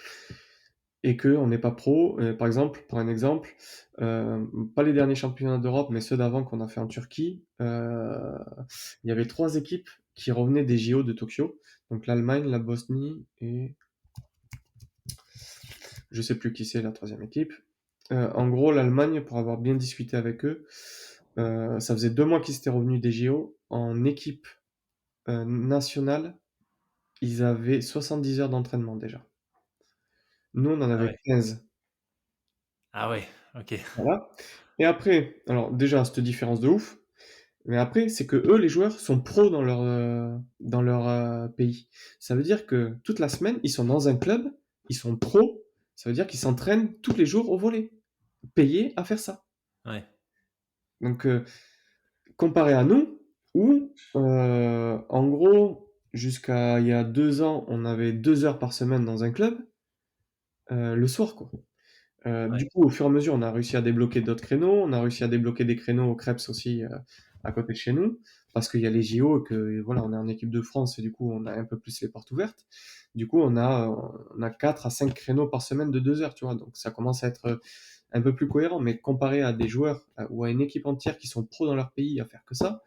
et qu'on n'est pas pro. Par exemple, pour un exemple, pas les derniers championnats d'Europe, mais ceux d'avant qu'on a fait en Turquie, il y avait 3 équipes qui revenaient des JO de Tokyo. Donc l'Allemagne, la Bosnie et je sais plus qui c'est la troisième équipe. En gros, l'Allemagne, pour avoir bien discuté avec eux, ça faisait 2 mois qu'ils étaient revenus des JO. En équipe nationale, ils avaient 70 heures d'entraînement déjà. Nous, on en Ah avait ouais. 15. Ah ouais, OK. Voilà. Et après, alors déjà, cette différence de ouf, mais après, c'est que eux, les joueurs, sont pros dans leur pays. Ça veut dire que toute la semaine, ils sont dans un club, ils sont pros, ça veut dire qu'ils s'entraînent tous les jours au volley, payés à faire ça. Ouais, Donc, comparé à nous, où, en gros, jusqu'à il y a 2 ans, on avait 2 heures par semaine dans un club, le soir, quoi. ouais. Du coup, au fur et à mesure, on a réussi à débloquer d'autres créneaux. On a réussi à débloquer des créneaux au Krebs aussi à côté de chez nous, parce qu'il y a les JO et que voilà, on est en équipe de France et du coup, on a un peu plus les portes ouvertes. Du coup, on a 4 à 5 créneaux par semaine de 2 heures, tu vois. Donc, ça commence à être un peu plus cohérent. Mais comparé à des joueurs ou à une équipe entière qui sont pros dans leur pays à faire que ça,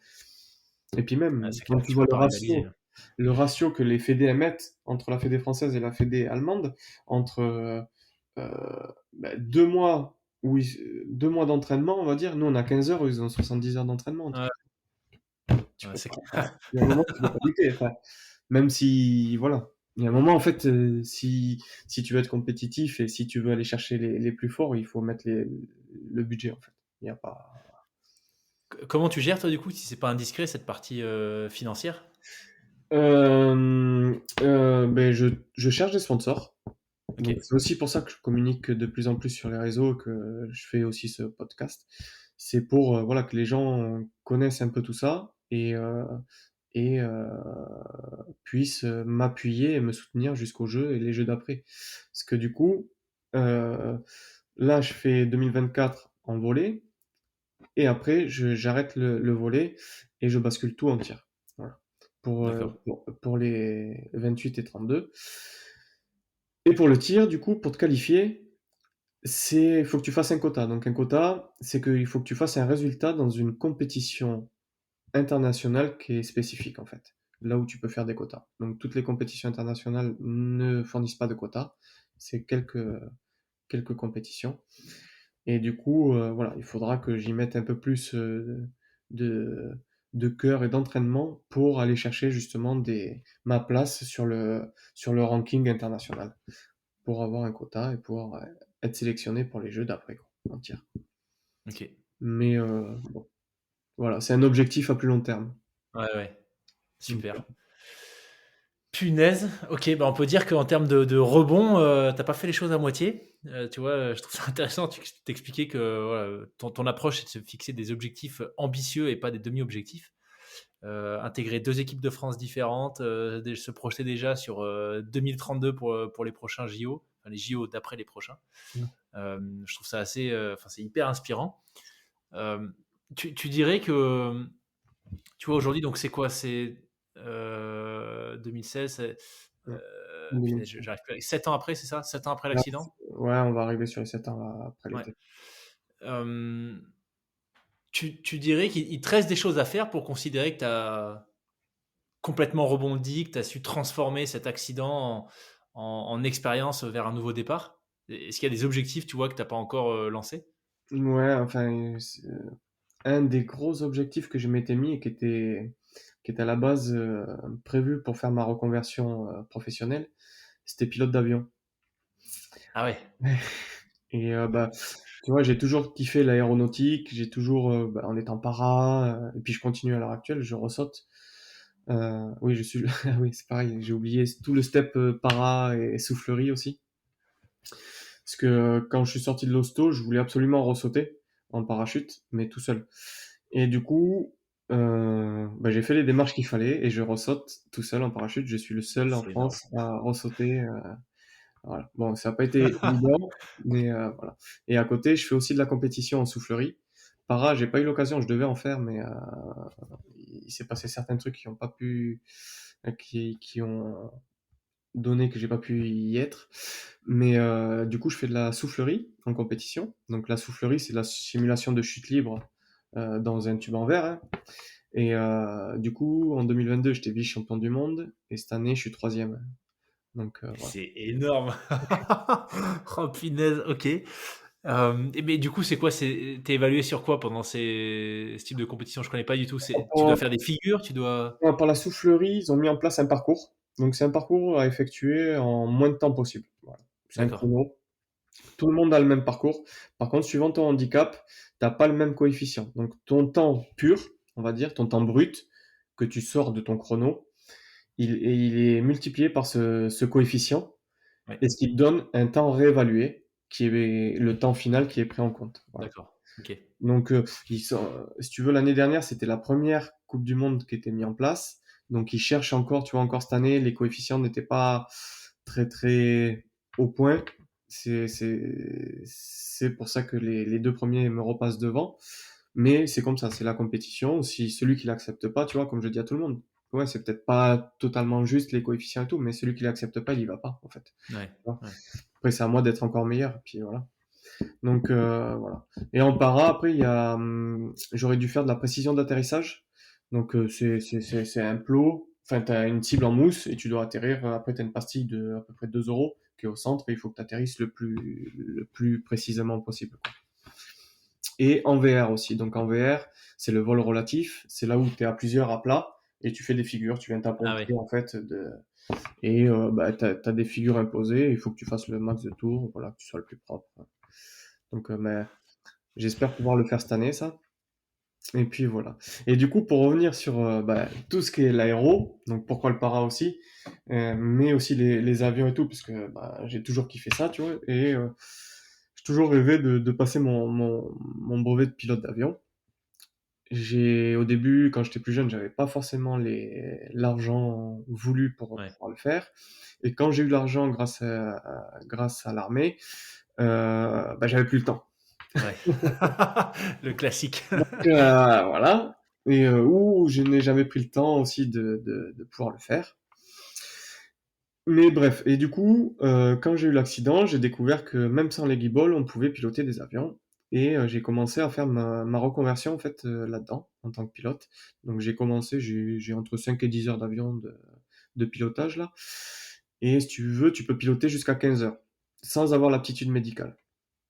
et puis Ouais, même c'est quand clair, tu tu vois peux pas rivaliser, hein. le ratio que les fédés émettent entre la fédé française et la fédé allemande, entre 2 mois, 2 mois d'entraînement, on va dire. Nous, on a 15 heures, eux, ils ont 70 heures d'entraînement. Ouais, Tu ouais, peux c'est pas, clair. il y a un moment, tu peux pas lutter. Enfin, même si, voilà. Il y a un moment, en fait, si tu veux être compétitif et si tu veux aller chercher les plus forts, il faut mettre le budget, en fait. Il n'y a pas. Comment tu gères toi du coup, si c'est pas indiscret, cette partie, financière? Ben, je cherche des sponsors. Donc, OK. c'est aussi pour ça que je communique de plus en plus sur les réseaux, que je fais aussi ce podcast. C'est pour voilà, que les gens connaissent un peu tout ça et puissent m'appuyer et me soutenir jusqu'aux jeux et les jeux d'après. Parce que du coup, euh, là, je fais 2024 en volley et après, j'arrête le volley et je bascule tout en tir. Voilà. D'accord. Pour les 28 et 32. Et pour le tir, du coup, pour te qualifier, faut que tu fasses un quota. Donc un quota, c'est qu'il faut que tu fasses un résultat dans une compétition internationale qui est spécifique en fait. Là où tu peux faire des quotas. Donc toutes les compétitions internationales ne fournissent pas de quotas. C'est quelques compétitions. Et du coup, voilà, il faudra que j'y mette un peu plus de, de cœur et d'entraînement pour aller chercher justement ma place sur le ranking international pour avoir un quota et pouvoir être sélectionné pour les jeux d'après, quoi, en tir. OK. Mais bon, voilà, c'est un objectif à plus long terme. Ouais, ouais. Donc, Super. Punaise! OK, bah, on peut dire qu'en termes de rebond, tu pas fait les choses à moitié. Tu vois, je trouve ça intéressant, tu t'expliquais que, voilà, ton approche, c'est de se fixer des objectifs ambitieux et pas des demi-objectifs. intégrer 2 équipes de France différentes, se projeter déjà sur 2032 pour les prochains JO, enfin les JO d'après les prochains. Je trouve ça assez, enfin c'est hyper inspirant. Tu dirais que, tu vois aujourd'hui, donc c'est quoi, c'est 2016, Ouais. punaise, j'arrive plus. 7 ans après, c'est ça, 7 ans après Là, l'accident. ouais, on va arriver sur les 7 ans là, après Ouais. l'été. Euh, tu dirais qu'il te reste des choses à faire pour considérer que tu as complètement rebondi, que tu as su transformer cet accident en expérience vers un nouveau départ? Est-ce qu'il y a des objectifs, tu vois, que tu n'as pas encore lancés? Ouais, enfin, un des gros objectifs que je m'étais mis et qui était à la base prévu pour faire ma reconversion professionnelle, c'était pilote d'avion. Ah ouais, Et bah, tu vois, j'ai toujours kiffé l'aéronautique, j'ai toujours, bah, en étant para, et puis je continue à l'heure actuelle, je ressaute. Oui, je suis, ah oui, c'est pareil, j'ai oublié tout le step para et soufflerie aussi. Parce que quand je suis sorti de l'hosto, je voulais absolument ressauter en parachute, mais tout seul. Et du coup, bah, j'ai fait les démarches qu'il fallait et je ressaute tout seul en parachute. Je suis le seul en c'est énorme. France à ressauter. Voilà. Bon, ça n'a pas été évident, mais voilà. Et à côté, je fais aussi de la compétition en soufflerie. Para, j'ai pas eu l'occasion, je devais en faire, mais il s'est passé certains trucs qui ont pas pu, qui ont donné que j'ai pas pu y être. Mais du coup, je fais de la soufflerie en compétition. Donc la soufflerie, c'est de la simulation de chute libre dans un tube en verre, hein. Et du coup, en 2022, j'étais vice-champion du monde. Et cette année, je suis troisième. Donc voilà. C'est énorme. Oh punaise, ok. Mais du coup, c'est quoi? T'es évalué sur quoi pendant ce type de compétition? Je connais pas du tout. Tu dois Pour, faire des figures, tu dois. pour la soufflerie, ils ont mis en place un parcours. Donc c'est un parcours à effectuer en moins de temps possible. Voilà. C'est un D'accord, chrono. Tout le monde a le même parcours. Par contre, suivant ton handicap, t'as pas le même coefficient. Donc ton temps pur, on va dire, ton temps brut que tu sors de ton chrono, il est multiplié par ce coefficient ouais, et ce qui te donne un temps réévalué qui est le temps final qui est pris en compte. Voilà. d'accord, ok. Donc, si tu veux, l'année dernière, c'était la première Coupe du Monde qui était mise en place. Donc, ils cherchent encore, tu vois, encore cette année, les coefficients n'étaient pas très, très au point. C'est pour ça que les deux premiers me repassent devant. Mais c'est comme ça, c'est la compétition. Si celui qui l'accepte pas, tu vois, comme je dis à tout le monde, ouais, c'est peut-être pas totalement juste les coefficients et tout, mais celui qui l'accepte pas, il y va pas, en fait. Tu Ouais, vois. ouais. Après, c'est à moi d'être encore meilleur, puis voilà. Donc voilà. Et en para, après, j'aurais dû faire de la précision d'atterrissage. Donc c'est un plot. Enfin, tu as une cible en mousse et tu dois atterrir. Après, tu as une pastille de à peu près 2 euros qui est au centre et il faut que tu atterrisses le plus précisément possible, quoi. Et en VR aussi. Donc en VR, c'est le vol relatif. C'est là où tu es à plusieurs à plat et tu fais des figures. Tu viens Ah t'apponter ouais. en fait et bah, tu as des figures imposées. Il faut que tu fasses le max de tours. Voilà, que tu sois le plus propre. Donc, mais j'espère pouvoir le faire cette année, ça. Et puis voilà. Et du coup, pour revenir sur bah, tout ce qui est l'aéro, donc pourquoi le para aussi, mais aussi les avions et tout, parce que bah, j'ai toujours kiffé ça, tu vois, et j'ai toujours rêvé de passer mon brevet de pilote d'avion. Au début, quand j'étais plus jeune, j'avais pas forcément l'argent voulu pour Ouais. pouvoir le faire. Et quand j'ai eu l'argent grâce à l'armée, bah, j'avais plus le temps. Ouais. Le classique. Voilà. Et où je n'ai jamais pris le temps aussi de pouvoir le faire. Mais bref, et du coup, quand j'ai eu l'accident, j'ai découvert que même sans les guibolles, on pouvait piloter des avions. Et j'ai commencé à faire ma reconversion en fait là-dedans, en tant que pilote. Donc j'ai commencé, j'ai entre 5 et 10 heures d'avion de pilotage là. Et si tu veux, tu peux piloter jusqu'à 15 heures, sans avoir l'aptitude médicale.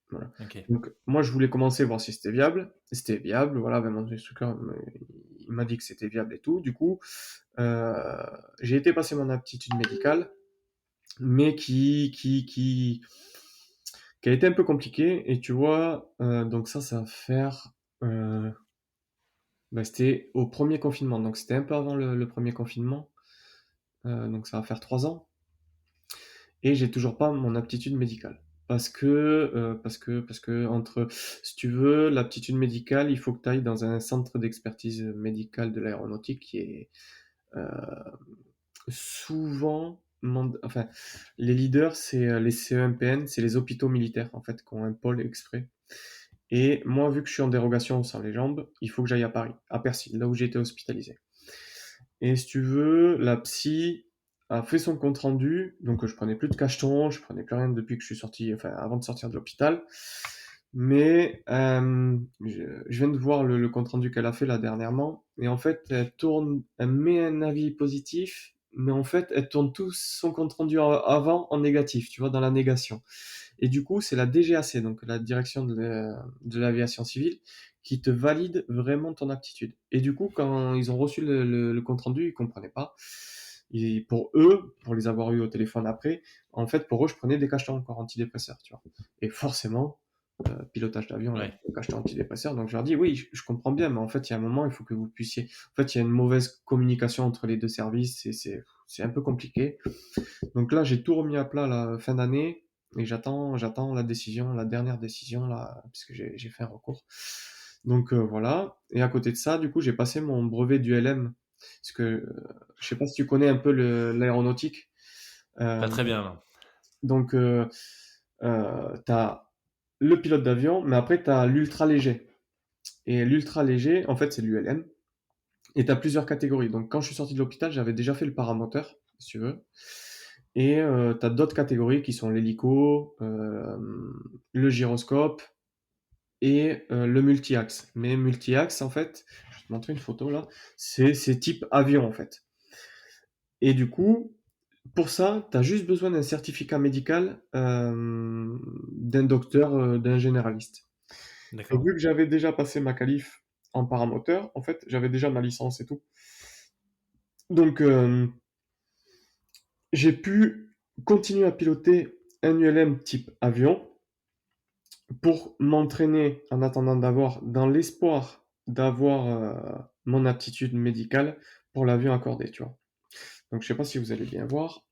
Voilà. Ok. Donc moi je voulais commencer voir si c'était viable. C'était viable, voilà, ben, mon instructeur il m'a dit que c'était viable et tout. Du coup, j'ai été passer mon aptitude médicale, mais qui a été un peu compliqué. Et tu vois, donc ça va faire, bah, c'était au premier confinement, donc c'était un peu avant le premier confinement, donc ça va faire 3 ans. Et j'ai toujours pas mon aptitude médicale. parce que si tu veux, l'aptitude médicale, il faut que tu ailles dans un centre d'expertise médicale de l'aéronautique qui est euh, souvent, enfin, les leaders, c'est les CEMPN, c'est les hôpitaux militaires, en fait, qui ont un pôle exprès. Et moi, vu que je suis en dérogation sans les jambes, il faut que j'aille à Paris, à Percy, là où j'ai été hospitalisé. Et si tu veux, la psy a fait son compte rendu, donc je prenais plus de cacheton, je prenais plus rien depuis que je suis sorti, enfin avant de sortir de l'hôpital. Mais je viens de voir le compte rendu qu'elle a fait là dernièrement, et en fait, elle met un avis positif, mais en fait, elle tourne tout son compte rendu avant en négatif, tu vois, dans la négation. Et du coup, c'est la DGAC, donc la direction de l'aviation civile, qui te valide vraiment ton aptitude. Et du coup, quand ils ont reçu le compte rendu, ils comprenaient pas. Et pour eux, pour les avoir eu au téléphone après, en fait, pour eux, je prenais des cachetons encore antidépresseurs, tu vois. Et forcément, pilotage d'avion, là, Ouais. des cachetons antidépresseurs. Donc je leur dis, oui, je comprends bien, mais en fait, il y a un moment, il faut que vous puissiez. En fait, il y a une mauvaise communication entre les deux services, et c'est un peu compliqué. Donc là, j'ai tout remis à plat la fin d'année et j'attends la décision, la dernière décision là, puisque j'ai fait un recours. Donc voilà. Et à côté de ça, du coup, j'ai passé mon brevet du LM, parce que je sais pas si tu connais un peu l'aéronautique. Pas Euh, très bien, non. donc t'as le pilote d'avion, mais après t'as l'ultra léger. Et l'ultra léger, en fait, c'est l'ULM. Et t'as plusieurs catégories. Donc quand je suis sorti de l'hôpital, j'avais déjà fait le paramoteur, si tu veux. Et tu as d'autres catégories qui sont l'hélico, le gyroscope et le multi-axe. Mais multi-axe, en fait, je vais te montrer une photo là, c'est type avion en fait. Et du coup, pour ça, tu as juste besoin d'un certificat médical d'un docteur, d'un généraliste. Et D'accord. vu que j'avais déjà passé ma qualif en paramoteur, en fait, j'avais déjà ma licence et tout. Donc, j'ai pu continuer à piloter un ULM type avion pour m'entraîner en attendant dans l'espoir d'avoir mon aptitude médicale pour l'avion accordé, tu vois. Donc je sais pas si vous allez bien voir,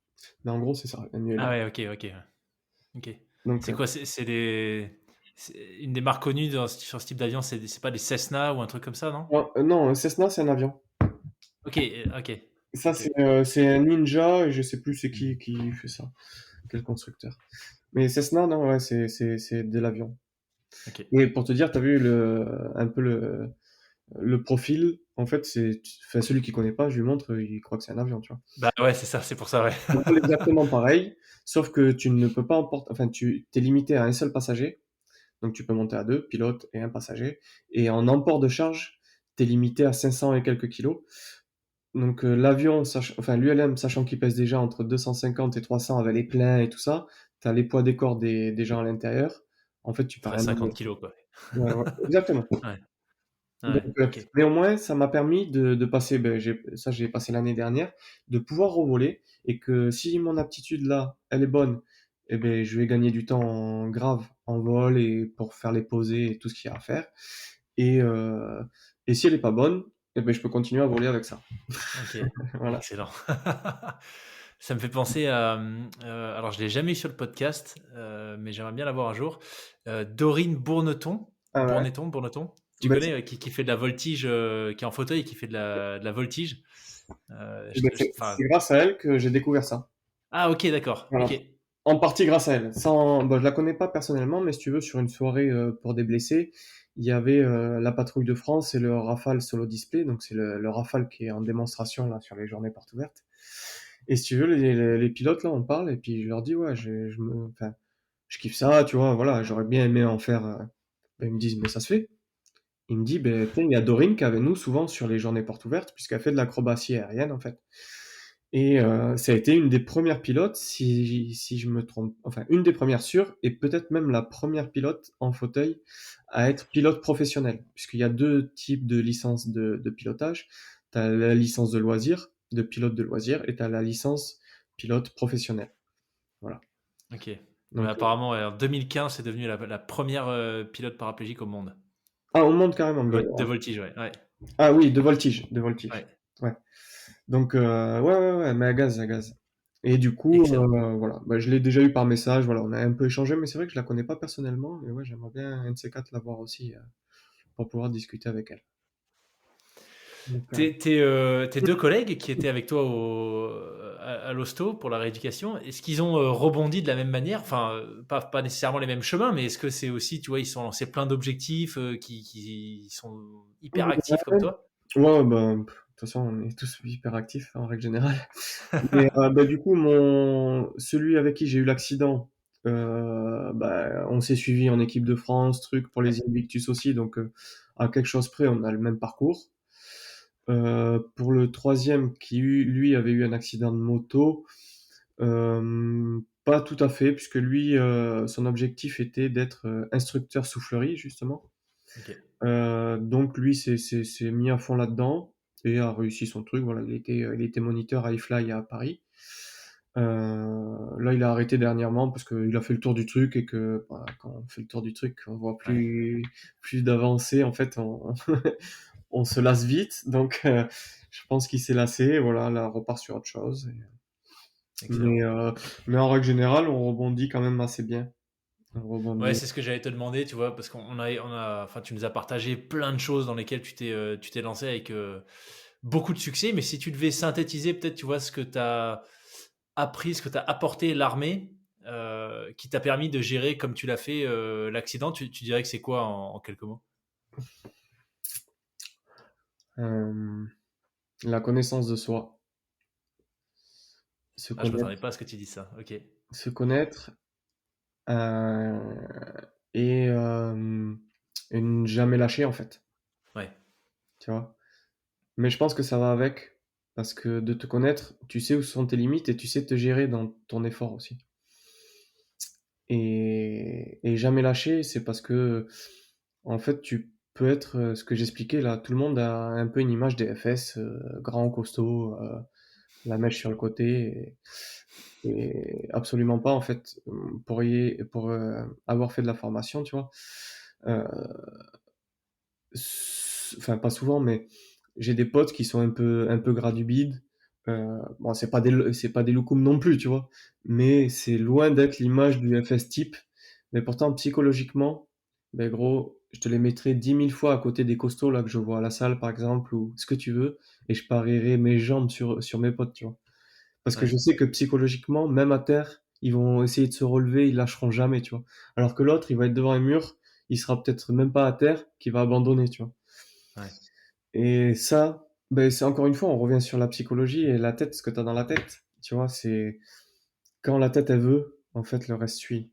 mais en gros c'est ça, un Ah ULM. ouais, ok, ok. Ok. Donc C'est quoi? Une des marques connues sur ce type d'avion, c'est pas des Cessna ou un truc comme ça, non? non, Cessna c'est un avion. Ok, ok. Ça Ok. c'est un Ninja et je sais plus c'est qui fait ça, quel constructeur. Mais Cessna non ouais c'est de l'avion. Ok. Et pour te dire, t'as vu un peu le profil, en fait enfin, celui qui connaît pas, je lui montre, il croit que c'est un avion, tu vois. Bah ouais, c'est ça, c'est pour ça, ouais. Contrôle exactement pareil, sauf que tu ne peux pas emporter, enfin, tu es limité à un seul passager, donc tu peux monter à deux, pilote et un passager, et en emport de charge, tu es limité à 500 et quelques kilos. Donc l'avion, enfin l'ULM, sachant qu'il pèse déjà entre 250 et 300 avec les pleins et tout ça, tu as les poids des corps des gens à l'intérieur. En fait, tu Il peux ferait rien 50 emmener. kilos, quoi. Ouais, ouais, exactement. Ouais, Donc, ouais, ok. néanmoins, ça m'a permis de passer, ben, j'ai passé l'année dernière, de pouvoir revoler et que si mon aptitude là, elle est bonne, eh ben, je vais gagner du temps grave en vol et pour faire les posées et tout ce qu'il y a à faire. Et, euh, et si elle est pas bonne, eh ben, je peux continuer à voler avec ça. Ok, Voilà. excellent. Ça me fait penser à, alors je l'ai jamais eu sur le podcast, mais j'aimerais bien l'avoir un jour. Dorine Bourneton, Ah ouais. Bourneton. Tu Ben, connais, qui fait de la voltige, qui est en fauteuil et qui fait de la voltige. c'est Enfin, grâce à elle que j'ai découvert ça. ah ok, d'accord. Voilà. Ok, En partie grâce à elle. Bon, je la connais pas personnellement, mais si tu veux, sur une soirée pour des blessés, il y avait la patrouille de France et le Rafale Solo Display, donc c'est le Rafale qui est en démonstration là sur les journées portes ouvertes. Et si tu veux, les pilotes là, on parle et puis je leur dis ouais, enfin, je kiffe ça, tu vois, voilà, j'aurais bien aimé en faire. Ben, ils me disent mais ça se fait. Il me dit ben tiens, il y a Dorine qui est avec nous souvent sur les journées portes ouvertes puisqu'elle fait de l'acrobatie aérienne en fait. Et ça a été une des premières pilotes, si je me trompe, enfin une des premières sûres, et peut-être même la première pilote en fauteuil à être pilote professionnel, puisqu'il y a deux types de licences de pilotage. Tu as la licence de loisir, de pilote de loisir, et tu as la licence pilote professionnel. Voilà. ok. Ouais, Donc, apparemment, ouais, en 2015, c'est devenu la première pilote paraplégique au monde. on monte carrément. De voltige, ouais. Ouais. Ah oui, de voltige, de voltige. Ouais. Ouais. Donc, ouais, mais à gaz, à gaz. Et du coup, Excellent. voilà, bah, je l'ai déjà eu par message, voilà, on a un peu échangé, mais c'est vrai que je la connais pas personnellement, mais ouais, j'aimerais bien un de ces quatre la voir aussi, pour pouvoir discuter avec elle. Donc, Tes deux collègues qui étaient avec toi à l'hosto pour la rééducation, est-ce qu'ils ont rebondi de la même manière? Enfin, pas nécessairement les mêmes chemins, mais est-ce que c'est aussi, tu vois, ils sont lancés plein d'objectifs, qui sont hyper actifs comme toi? ouais, bah, de toute façon, on est tous hyper actifs en règle générale. Mais bah, du coup, celui avec qui j'ai eu l'accident, bah, on s'est suivi en équipe de France, truc pour les Ouais, Invictus aussi, donc à quelque chose près, on a le même parcours. Pour le troisième qui lui avait eu un accident de moto, pas tout à fait, puisque lui, son objectif était d'être instructeur soufflerie justement. ok. Donc lui s'est mis à fond là-dedans et a réussi son truc. Voilà, il était moniteur à iFly à Paris. Là, il a arrêté dernièrement parce qu'il a fait le tour du truc et que bah, quand on fait le tour du truc, on voit Ouais, plus d'avancées. En fait, on se lasse vite. Donc, je pense qu'il s'est lassé. Voilà, là, on repart sur autre chose. excellent. Mais en règle générale, on rebondit quand même assez bien. On Ouais, rebondit. c'est ce que j'allais te demander, tu vois, parce enfin, tu nous as partagé plein de choses dans lesquelles tu t'es lancé avec beaucoup de succès. Mais si tu devais synthétiser, peut-être, tu vois, ce que tu as appris, ce que tu as apporté l'armée, qui t'a permis de gérer comme tu l'as fait l'accident, tu dirais que c'est quoi en quelques mots? Euh, la connaissance de soi, se Ah, je m'attendais connaître, pas à ce que tu dises ça. Ok. se connaître euh, et, et ne jamais lâcher en fait. Ouais, Tu vois. Mais je pense que ça va avec parce que de te connaître, tu sais où sont tes limites et tu sais te gérer dans ton effort aussi. Et jamais lâcher, c'est parce que en fait, tu peux être ce que j'expliquais là. Tout le monde a un peu une image des FS, grand, costaud, la mèche sur le côté. Et absolument pas en fait. Pour avoir fait de la formation, tu vois. euh, enfin, pas souvent, mais j'ai des potes qui sont un peu gras du bide. Bon, c'est pas des loukoums non plus, tu vois. Mais c'est loin d'être l'image du FS type. Mais pourtant, psychologiquement, ben gros, je te les mettrais 10 000 fois à côté des costauds là que je vois à la salle, par exemple, ou ce que tu veux, et je parierais mes jambes sur mes potes, tu vois. Parce que ouais, je sais que psychologiquement, même à terre, ils vont essayer de se relever, ils lâcheront jamais, tu vois. Alors que l'autre, il va être devant un mur, il sera peut-être même pas à terre, qu'il va abandonner, tu vois. ouais, Et ça, ben, c'est encore une fois, on revient sur la psychologie et la tête, ce que tu as dans la tête. Tu vois, c'est quand la tête elle veut, en fait, le reste suit.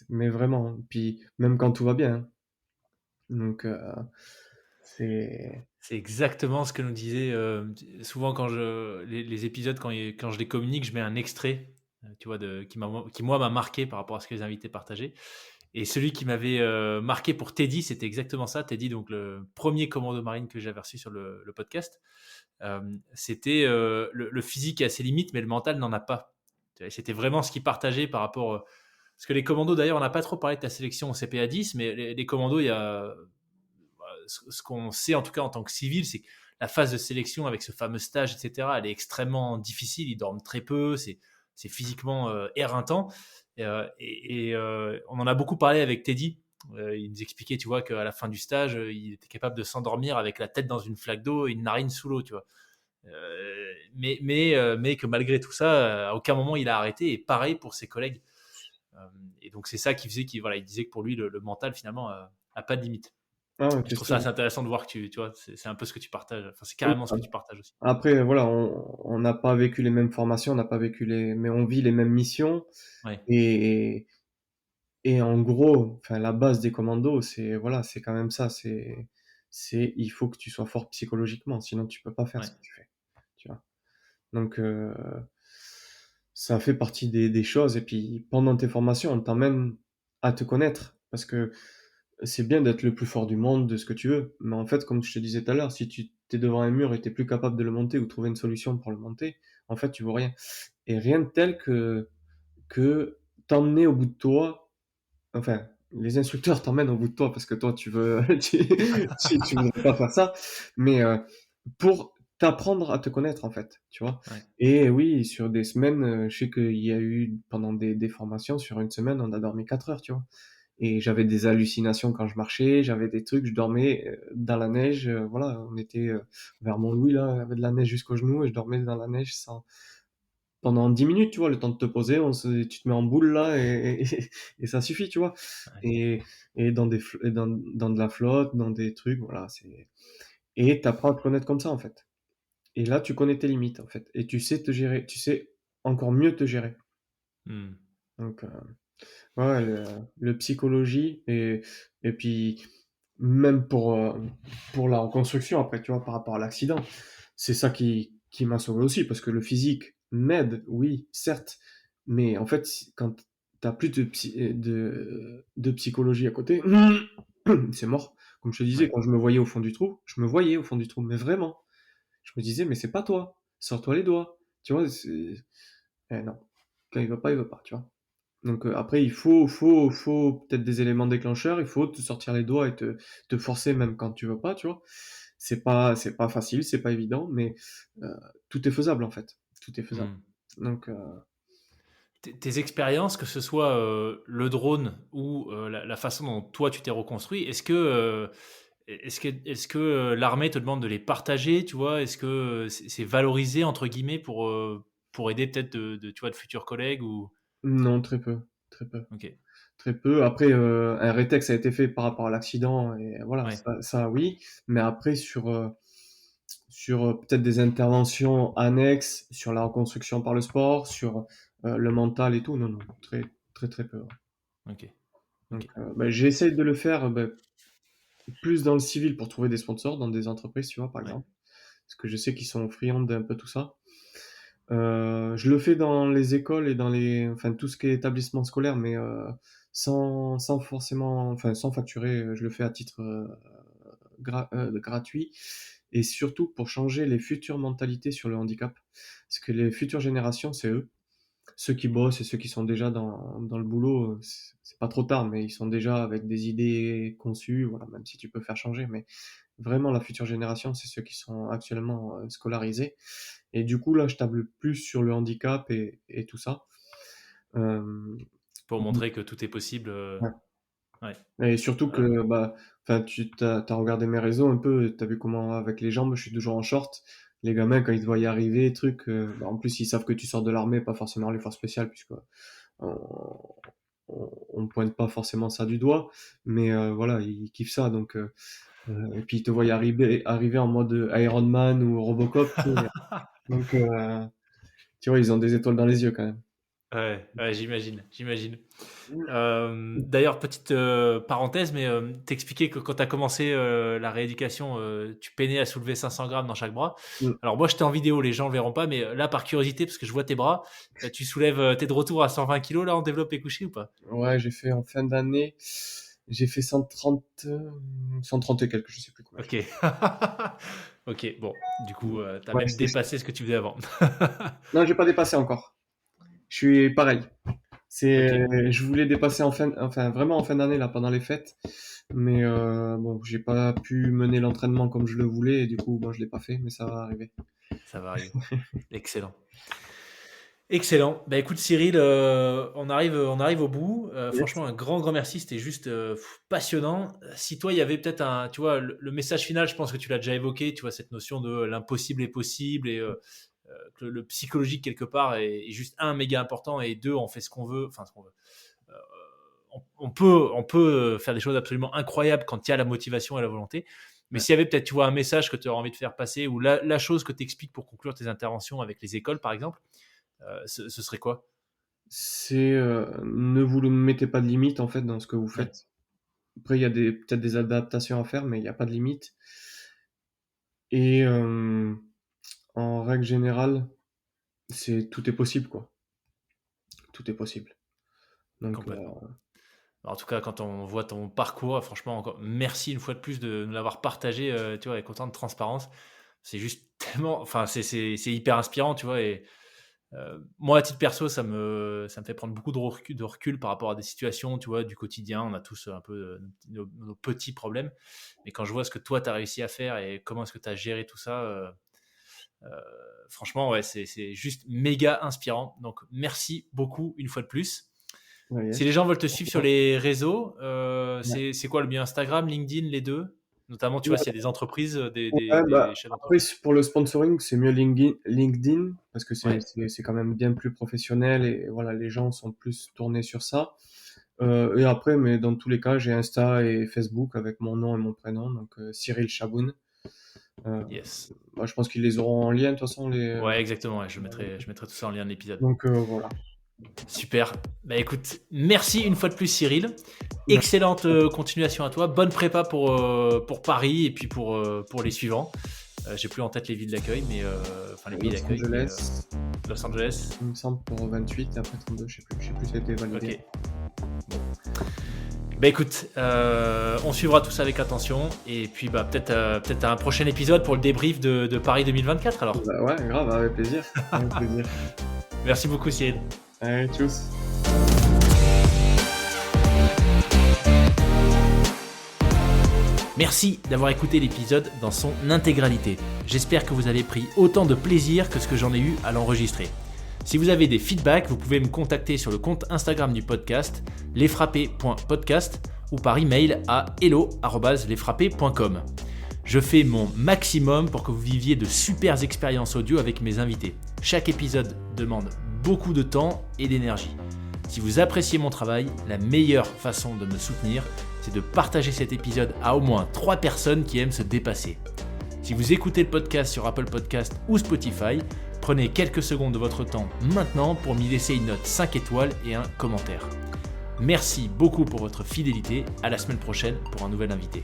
Mais vraiment. Puis même quand tout va bien. Hein. Donc c'est c'est exactement ce que nous disait souvent quand les épisodes quand je les communique, je mets un extrait, tu vois, qui moi m'a marqué par rapport à ce que les invités partageaient. Et celui qui m'avait marqué pour Teddy, c'était exactement ça. Teddy, donc le premier commando marine que j'avais reçu sur le podcast, c'était le physique a ses limites, mais le mental n'en a pas. C'était vraiment ce qu'il partageait par rapport. Parce que les commandos, d'ailleurs, on n'a pas trop parlé de ta sélection au CPA 10, mais les commandos, il y a ce qu'on sait en tout cas en tant que civil, c'est que la phase de sélection avec ce fameux stage, etc., elle est extrêmement difficile. Ils dorment très peu, c'est physiquement éreintant. On en a beaucoup parlé avec Teddy. Il nous expliquait, tu vois, qu'à la fin du stage, il était capable de s'endormir avec la tête dans une flaque d'eau et une narine sous l'eau, tu vois. Mais que malgré tout ça, à aucun moment il a arrêté. Et pareil pour ses collègues. Euh, et donc c'est ça qui faisait qu'il voilà, il disait que pour lui le mental finalement a pas de limite. ah, ouais, Je c'est trouve ça sûr. assez intéressant de voir que tu vois, c'est un peu ce que tu partages. Enfin, c'est carrément ce que tu partages aussi. Après, voilà, on n'a pas vécu les mêmes formations, on n'a pas vécu mais on vit les mêmes missions. Ouais, Et, et en gros, enfin, la base des commandos, c'est voilà, c'est quand même ça. Il faut que tu sois fort psychologiquement, sinon tu peux pas faire ouais, ce que tu fais. Tu vois. Donc, ça fait partie des choses. Et puis, pendant tes formations, on t'emmène à te connaître, parce que c'est bien d'être le plus fort du monde, de ce que tu veux. Mais en fait, comme je te disais tout à l'heure, si tu t'es devant un mur et t'es plus capable de le monter ou trouver une solution pour le monter, en fait, tu vois rien. Et rien de tel que t'emmener au bout de toi. Enfin, les instructeurs t'emmènent au bout de toi parce que toi, tu veux, tu voudrais pas faire ça. Mais pour t'apprendre à te connaître en fait, tu vois. Ouais. Et oui, sur des semaines, je sais qu'il y a eu pendant des formations, sur une semaine, on a dormi 4 heures, tu vois. Et j'avais des hallucinations quand je marchais, j'avais des trucs, je dormais dans la neige, voilà, on était vers Mont-Louis là, il y avait de la neige jusqu'aux genoux et je dormais dans la neige sans pendant 10 minutes, tu vois, le temps de te poser, tu te mets en boule là et ça suffit, tu vois. Ouais. Et, et dans de la flotte, dans des trucs, voilà, c'est. Et t'apprends à te connaître comme ça en fait. Et là, tu connais tes limites en fait. Et tu sais te gérer, tu sais encore mieux te gérer. Hmm. Donc, ouais, le psychologie et puis même pour la reconstruction après, tu vois, par rapport à l'accident, c'est ça qui m'a sauvé aussi parce que le physique m'aide, oui, certes, mais en fait, quand t'as plus de psychologie à côté, c'est mort. Comme je te disais, Ouais. quand je me voyais au fond du trou, je me voyais au fond du trou, mais vraiment, je me disais, mais c'est pas toi, sors-toi les doigts, tu vois, non, quand il veut pas, tu vois. Donc après, faut peut-être des éléments déclencheurs. Il faut te sortir les doigts et te forcer même quand tu veux pas, tu vois. C'est pas facile, c'est pas évident, mais euh, tout est faisable en fait. Tout est faisable. Hmm. Donc Tes expériences, que ce soit le drone ou la façon dont toi tu t'es reconstruit, est-ce que l'armée te demande de les partager, tu vois? Est-ce que c'est valorisé entre guillemets pour aider peut-être tu vois, de futurs collègues ou non, très peu, très peu, ok, très peu. Après, un rétex a été fait par rapport à l'accident et voilà, ouais, ça oui. Mais après sur peut-être des interventions annexes sur la reconstruction par le sport, sur le mental et tout, non, non, très très très peu. Ouais. ok, ok, Donc, j'essaie de le faire plus dans le civil pour trouver des sponsors dans des entreprises, tu vois, par ouais, exemple. Parce que je sais qu'ils sont friands d'un peu tout ça. Je le fais dans les écoles et enfin, tout ce qui est établissement scolaire, mais sans forcément, enfin, sans facturer. Je le fais à titre gratuit et surtout pour changer les futures mentalités sur le handicap. Parce que les futures générations, c'est eux. Ceux qui bossent et ceux qui sont déjà dans le boulot, c'est pas trop tard, mais ils sont déjà avec des idées conçues, voilà, même si tu peux faire changer, mais vraiment la future génération, c'est ceux qui sont actuellement scolarisés. Et du coup, là, je table plus sur le handicap et tout ça. Euh, pour montrer que tout est possible. ouais. Ouais, Et surtout euh, que, bah, enfin, t'as regardé mes réseaux un peu, t'as vu comment avec les jambes, je suis toujours en short. Les gamins, quand ils te voient y arriver, truc, bah, en plus, ils savent que tu sors de l'armée, pas forcément les forces spéciales, puisque on, on pointe pas forcément ça du doigt, mais voilà, ils kiffent ça. Donc, et puis ils te voient y arriver en mode Iron Man ou Robocop. Tu sais. Donc, tu vois, ils ont des étoiles dans les yeux quand même. ouais, ouais, j'imagine. D'ailleurs, petite parenthèse, mais t'expliquais que quand tu as commencé la rééducation, tu peinais à soulever 500 grammes dans chaque bras. Mm. Alors moi, j'étais en vidéo, les gens le verront pas, mais là, par curiosité, parce que je vois tes bras, tu soulèves, t'es de retour à 120 kilos là en développé couché ou pas? Ouais, j'ai fait en fin d'année, j'ai fait 130, 130 et quelques, je sais plus combien j'ai Ok. Ok, bon, du fait. coup, tu as Ouais, même dépassé ce que tu faisais avant. non, j'ai pas dépassé encore. Je suis pareil. Ok, Je voulais dépasser enfin vraiment en fin d'année là pendant les fêtes, mais bon, j'ai pas pu mener l'entraînement comme je le voulais et du coup, bon, je l'ai pas fait, mais ça va arriver. ça va arriver. Excellent. Excellent. Bah écoute Cyril, on arrive au bout. Yes. Franchement, un grand merci. C'était juste passionnant. Si toi, il y avait peut-être tu vois, le message final, je pense que tu l'as déjà évoqué, tu vois, cette notion de l'impossible est possible et que le psychologique quelque part est juste un méga important et deux, on fait ce qu'on veut, enfin ce qu'on veut. Euh, on peut faire des choses absolument incroyables quand il y a la motivation et la volonté. Mais Ouais. s'il y avait peut-être, tu vois, un message que tu aurais envie de faire passer ou la chose que tu expliques pour conclure tes interventions avec les écoles, par exemple, ce serait quoi? Ne vous mettez pas de limite en fait dans ce que vous Ouais, faites. Après, il y a peut-être des adaptations à faire, mais il n'y a pas de limite. Et en règle générale, tout est possible, quoi. Tout est possible. Donc, complètement. En tout cas, quand on voit ton parcours, franchement, encore, merci une fois de plus de nous l'avoir partagé, tu vois, avec autant de transparence. C'est juste tellement, enfin, c'est hyper inspirant, tu vois. Et moi, à titre perso, ça me fait prendre beaucoup de recul par rapport à des situations, tu vois, du quotidien. On a tous un peu nos petits problèmes. Mais quand je vois ce que toi, tu as réussi à faire et comment est-ce que tu as géré tout ça, Franchement, ouais, c'est juste méga inspirant. Donc, merci beaucoup une fois de plus. Ouais, Si les gens veulent te suivre sur les réseaux, ouais. c'est quoi le mieux? Instagram, LinkedIn, les deux? Notamment, tu vois, s'il y a des entreprises, Ouais, des bah, chefs après, d'entreprise. pour le sponsoring, c'est mieux LinkedIn parce que Ouais, c'est quand même bien plus professionnel et voilà, les gens sont plus tournés sur ça. Et après, mais dans tous les cas, j'ai Insta et Facebook avec mon nom et mon prénom, donc Cyril Chaboun. Euh, yes. je pense qu'ils les auront en lien de toute façon, Ouais, exactement. Ouais, je mettrai tout ça en lien de l'épisode. donc voilà. Super. Bah écoute, merci une fois de plus, Cyril. Bah, Excellente continuation à toi. Bonne prépa pour Paris et puis pour les suivants. J'ai plus en tête les villes d'accueil, mais enfin les pays Los d'accueil, mais Angeles, Los Angeles. il me semble pour 28 et après 32, je sais plus si ça a été validé. Ok. Bah écoute, on suivra tout ça avec attention et puis bah peut-être un prochain épisode pour le débrief de Paris 2024 alors. Bah, ouais, grave, avec plaisir. Avec plaisir. Merci beaucoup, Cyril. Allez, tchuss. Merci d'avoir écouté l'épisode dans son intégralité. J'espère que vous avez pris autant de plaisir que ce que j'en ai eu à l'enregistrer. Si vous avez des feedbacks, vous pouvez me contacter sur le compte Instagram du podcast, lesfrappés.podcast ou par email à hello@lesfrappés.com. Je fais mon maximum pour que vous viviez de super expériences audio avec mes invités. Chaque épisode demande beaucoup de temps et d'énergie. Si vous appréciez mon travail, la meilleure façon de me soutenir, c'est de partager cet épisode à au moins 3 personnes qui aiment se dépasser. Si vous écoutez le podcast sur Apple Podcast ou Spotify, prenez quelques secondes de votre temps maintenant pour m'y laisser une note 5 étoiles et un commentaire. Merci beaucoup pour votre fidélité, à la semaine prochaine pour un nouvel invité.